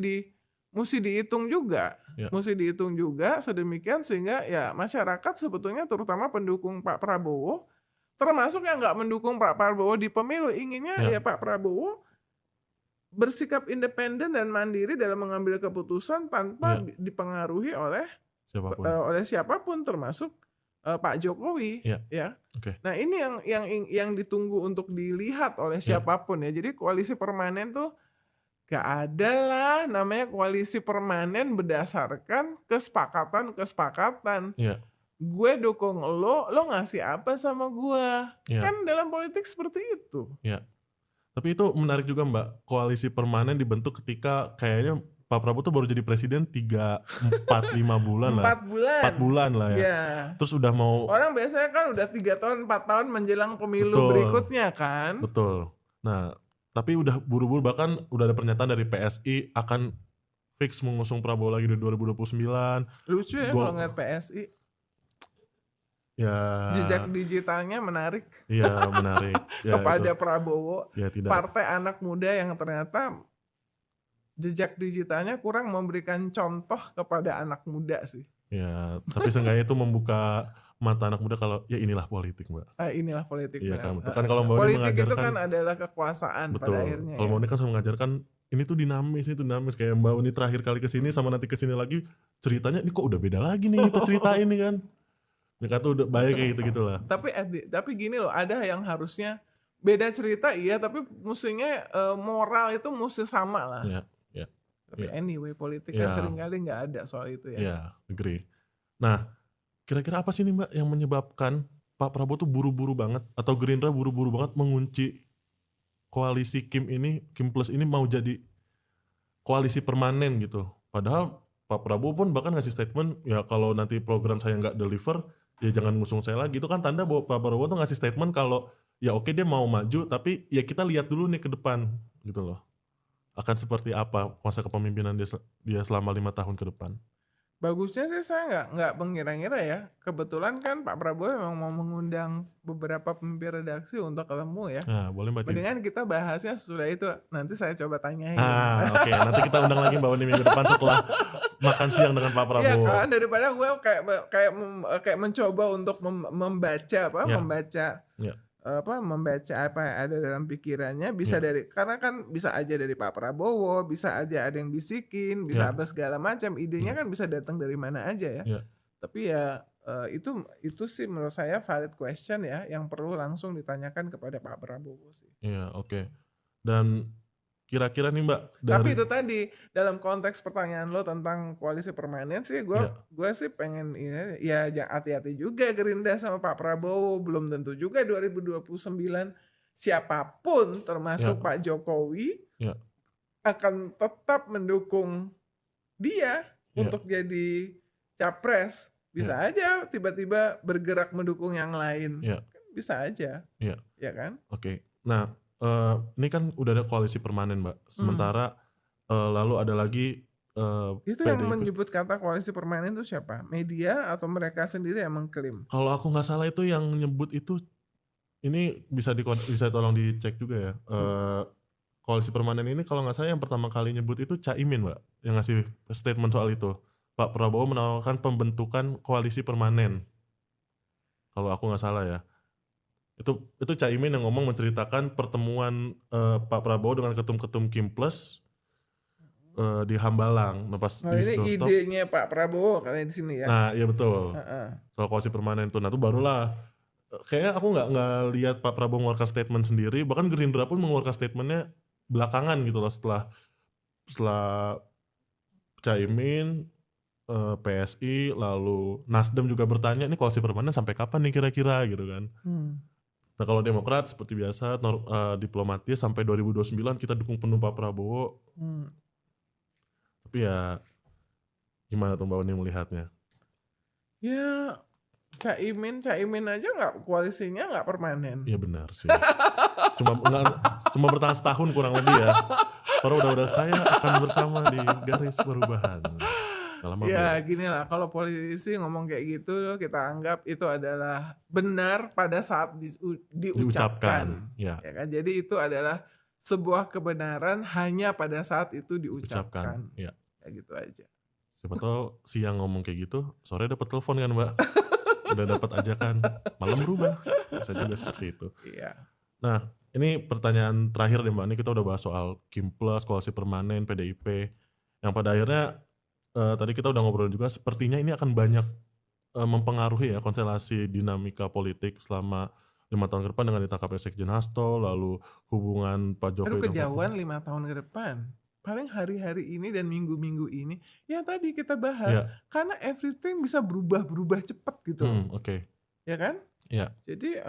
dihitung juga. Iya. Mesti dihitung juga sedemikian sehingga ya masyarakat sebetulnya terutama pendukung Pak Prabowo, termasuk yang nggak mendukung Pak Prabowo di pemilu, inginnya Iya. ya Pak Prabowo bersikap independen dan mandiri dalam mengambil keputusan tanpa dipengaruhi oleh siapapun termasuk Pak Jokowi. Iya. Ya. Oke. Nah, ini yang ditunggu untuk dilihat oleh siapapun ya. Jadi koalisi permanen tuh gak ada lah namanya koalisi permanen berdasarkan kesepakatan. Iya. Gue dukung lo ngasih apa sama gue? Iya. Kan dalam politik seperti itu. Iya. Tapi itu menarik juga, Mbak. Koalisi permanen dibentuk ketika kayaknya Pak Prabowo tuh baru jadi presiden 3, 4, 5 bulan lah. 4 bulan lah ya. Ya. Terus udah mau. Orang biasanya kan udah 3 tahun, 4 tahun menjelang pemilu berikutnya kan. Betul. Nah, tapi udah buru-buru, bahkan udah ada pernyataan dari PSI akan fix mengusung Prabowo lagi di 2029. Lucu ya kalau ngeliat PSI. Ya. Jejak digitalnya menarik. Iya, menarik. Ya, kepada itu. Prabowo. Ya, tidak. Partai anak muda yang ternyata jejak digitalnya kurang memberikan contoh kepada anak muda sih. Ya, tapi seenggaknya itu membuka mata anak muda kalau ya inilah politik, Mbak. Inilah politik. Iya kan, betul. Kan kalau Mbak Uni politik mengajarkan, itu kan adalah kekuasaan betul. pada akhirnya. Kalau Mbak Uni kan selalu mengajarkan ini tuh dinamis kayak Mbak Uni terakhir kali kesini sama nanti kesini lagi ceritanya ini kok udah beda lagi nih kita ceritain nih kan. Ini kan tuh udah baik kayak gitu-gitulah. Tapi gini loh, ada yang harusnya beda cerita iya, tapi mestinya moral itu mesti sama lah. Iya. Tapi anyway, politik Ya. kan seringkali nggak ada soal itu ya. Iya, agree. Nah, kira-kira apa sih nih, Mbak, yang menyebabkan Pak Prabowo tuh buru-buru banget atau Gerindra buru-buru banget mengunci koalisi Kim Plus ini mau jadi koalisi permanen gitu. Padahal Pak Prabowo pun bahkan ngasih statement, ya kalau nanti program saya nggak deliver, ya jangan ngusung saya lagi. Itu kan tanda bahwa Pak Prabowo tuh ngasih statement kalau ya oke dia mau maju, tapi ya kita lihat dulu nih ke depan gitu loh. Akan seperti apa masa kepemimpinan dia selama 5 tahun ke depan. Bagusnya sih saya nggak mengira-ngira ya. Kebetulan kan Pak Prabowo memang mau mengundang beberapa pemimpin redaksi untuk ketemu ya. Nah, boleh Mbak. Mendingan kita bahasnya sesudah itu. Nanti saya coba tanyain. Oke. Nanti kita undang lagi Mbak Uni minggu depan setelah makan siang dengan Pak Prabowo. Iya kan, daripada gue kayak mencoba untuk membaca apa yang ada dalam pikirannya, bisa karena kan bisa aja dari Pak Prabowo, bisa aja ada yang bisikin, bisa apa segala macam, idenya kan bisa datang dari mana aja ya. Tapi ya Itu sih menurut saya valid question ya, yang perlu langsung ditanyakan kepada Pak Prabowo sih. Iya, oke. Dan kira-kira nih Mbak Tapi dari itu tadi, dalam konteks pertanyaan lo tentang koalisi permanen sih, ya, gue sih pengen ini ya hati-hati juga Gerindra sama Pak Prabowo, belum tentu juga 2029 siapapun ya, termasuk Pak Jokowi ya, akan tetap mendukung dia ya, untuk jadi capres. ya, Bisa aja tiba-tiba bergerak mendukung yang lain. ya, Kan bisa aja, ya. ya kan? Oke. Nah, ini kan udah ada koalisi permanen, Mbak. Hmm. Sementara lalu ada lagi Itu yang PDIP. menyebut kata koalisi permanen itu siapa? Media atau mereka sendiri yang mengklaim? Kalau aku nggak salah itu yang nyebut itu, ini bisa tolong dicek juga ya. Koalisi permanen ini kalau nggak salah yang pertama kali nyebut itu Caimin, Mbak, yang ngasih statement soal itu. Pak Prabowo menawarkan pembentukan koalisi permanen. Kalau aku nggak salah ya. Itu Caimin yang ngomong menceritakan pertemuan Pak Prabowo dengan ketum-ketum Kimples di Hambalang. Nah, pas Oh, di ini doorstop. idenya Pak Prabowo katanya di sini ya. Nah, iya betul. Heeh. Soal koalisi permanen itu. Nah, itu barulah kayaknya aku nggak lihat Pak Prabowo mengeluarkan statement sendiri. Bahkan Gerindra pun mengeluarkan statementnya belakangan gitu loh, setelah Caimin, PSI, lalu Nasdem juga bertanya ini koalisi permanen sampai kapan nih kira-kira gitu kan. Hmm. Nah kalau Demokrat seperti biasa diplomatis sampai 2029 kita dukung penuh Pak Prabowo. Hmm. Tapi ya gimana tuh Mbak Uni melihatnya? Ya Caimin aja nggak, koalisinya nggak permanen. Iya benar sih. Cuma bertahan setahun kurang lebih ya. Baru udah saya akan bersama di garis perubahan. Nggak lama Ya belum. gini lah, kalau politisi ngomong kayak gitu kita anggap itu adalah benar pada saat diucapkan. Ya, Ya kan? Jadi itu adalah sebuah kebenaran hanya pada saat itu ucapkan. diucapkan. Ya. Ya gitu aja. Siapa tahu siang ngomong kayak gitu, sore dapat telepon kan Mbak. Udah dapat ajakan, malam berubah. Bisa juga seperti itu. Iya. Nah, ini pertanyaan terakhir deh Mbak. Ini kita udah bahas soal Kimples, koalisi permanen, PDIP. Yang pada akhirnya tadi kita udah ngobrol juga, sepertinya ini akan banyak mempengaruhi ya konstelasi dinamika politik selama 5 tahun ke depan dengan ditangkapnya Sekjen Hasto, lalu hubungan Pak Aduh Jokowi dan Pak kejauhan 5 tahun ke depan. Paling hari-hari ini dan minggu-minggu ini yang tadi kita bahas, Ya, karena everything bisa berubah cepat gitu loh. oke. Ya kan? Ya, Jadi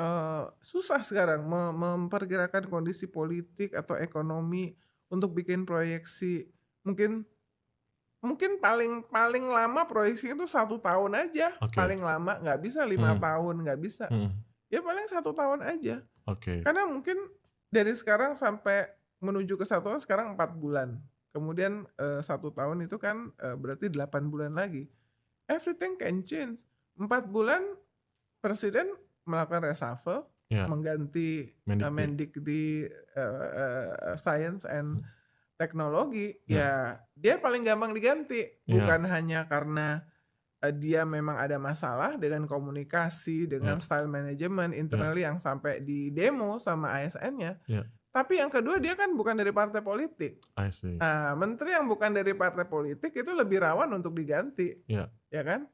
susah sekarang memperkirakan kondisi politik atau ekonomi untuk bikin proyeksi. Mungkin paling lama proyeksi itu 1 tahun aja, oke. paling lama, nggak bisa 5 tahun, nggak bisa. Hmm, Ya paling 1 tahun aja. oke. Karena mungkin dari sekarang sampai menuju ke 1 tahun sekarang 4 bulan. Kemudian 1 tahun itu kan berarti 8 bulan lagi. Everything can change. 4 bulan presiden melakukan reshuffle, Ya, mengganti Mendikti. Mendikti Science and Teknologi. Ya. Ya dia paling gampang diganti. Ya. Bukan hanya karena dia memang ada masalah dengan komunikasi, dengan Ya. style manajemen internally yang sampai di demo sama ASN-nya. Ya. Tapi yang kedua dia kan bukan dari partai politik. I see. Nah, menteri yang bukan dari partai politik itu lebih rawan untuk diganti. Ya. Ya kan?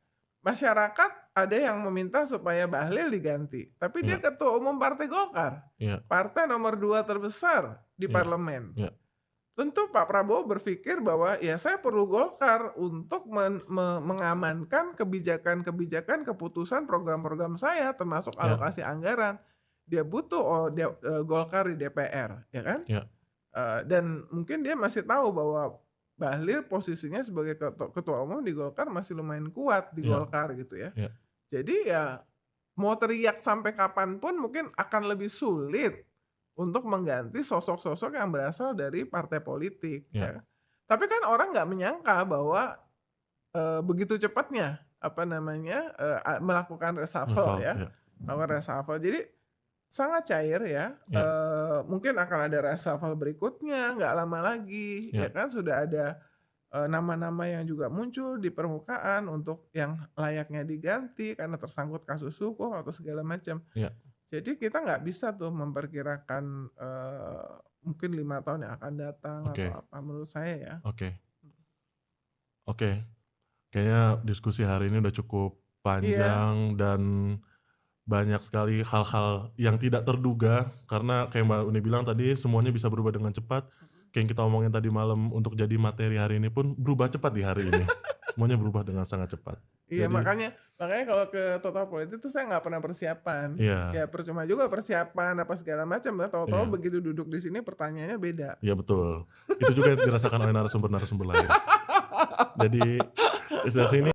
Masyarakat ada yang meminta supaya Bahlil diganti. Tapi dia Ya. ketua umum Partai Golkar. Ya. Partai nomor 2 terbesar di Ya. parlemen. Ya. Tentu Pak Prabowo berpikir bahwa ya saya perlu Golkar untuk mengamankan kebijakan-kebijakan, keputusan program-program saya termasuk Ya. alokasi anggaran. Dia butuh Golkar di DPR, ya kan? Ya. Dan mungkin dia masih tahu bahwa Bahlil posisinya sebagai ketua umum di Golkar masih lumayan kuat di Ya. Golkar gitu ya. Ya. Jadi ya mau teriak sampai kapanpun mungkin akan lebih sulit untuk mengganti sosok-sosok yang berasal dari partai politik. Ya. Ya. Tapi kan orang nggak menyangka bahwa begitu cepatnya melakukan reshuffle ya, melakukan reshuffle. Jadi sangat cair ya. Ya. Mungkin akan ada reshuffle berikutnya, nggak lama lagi. Ya. Ya kan sudah ada nama-nama yang juga muncul di permukaan untuk yang layaknya diganti karena tersangkut kasus hukum atau segala macam. Ya. Jadi kita nggak bisa tuh memperkirakan mungkin 5 tahun yang akan datang Oke. atau apa menurut saya ya. Oke. Kayaknya diskusi hari ini udah cukup Iya. panjang, dan banyak sekali hal-hal yang tidak terduga karena kayak Mbak Uni bilang tadi semuanya bisa berubah dengan cepat. Kayak yang kita omongin tadi malam untuk jadi materi hari ini pun berubah cepat di hari ini. Semuanya berubah dengan sangat cepat. Iya, Jadi makanya kalau ke Total Politik tuh saya nggak pernah persiapan. iya, Ya percuma juga persiapan apa segala macam, tahu-tahu iya, begitu duduk di sini pertanyaannya beda. iya betul. Itu juga yang dirasakan oleh narasumber-narasumber lain. Jadi istilah sini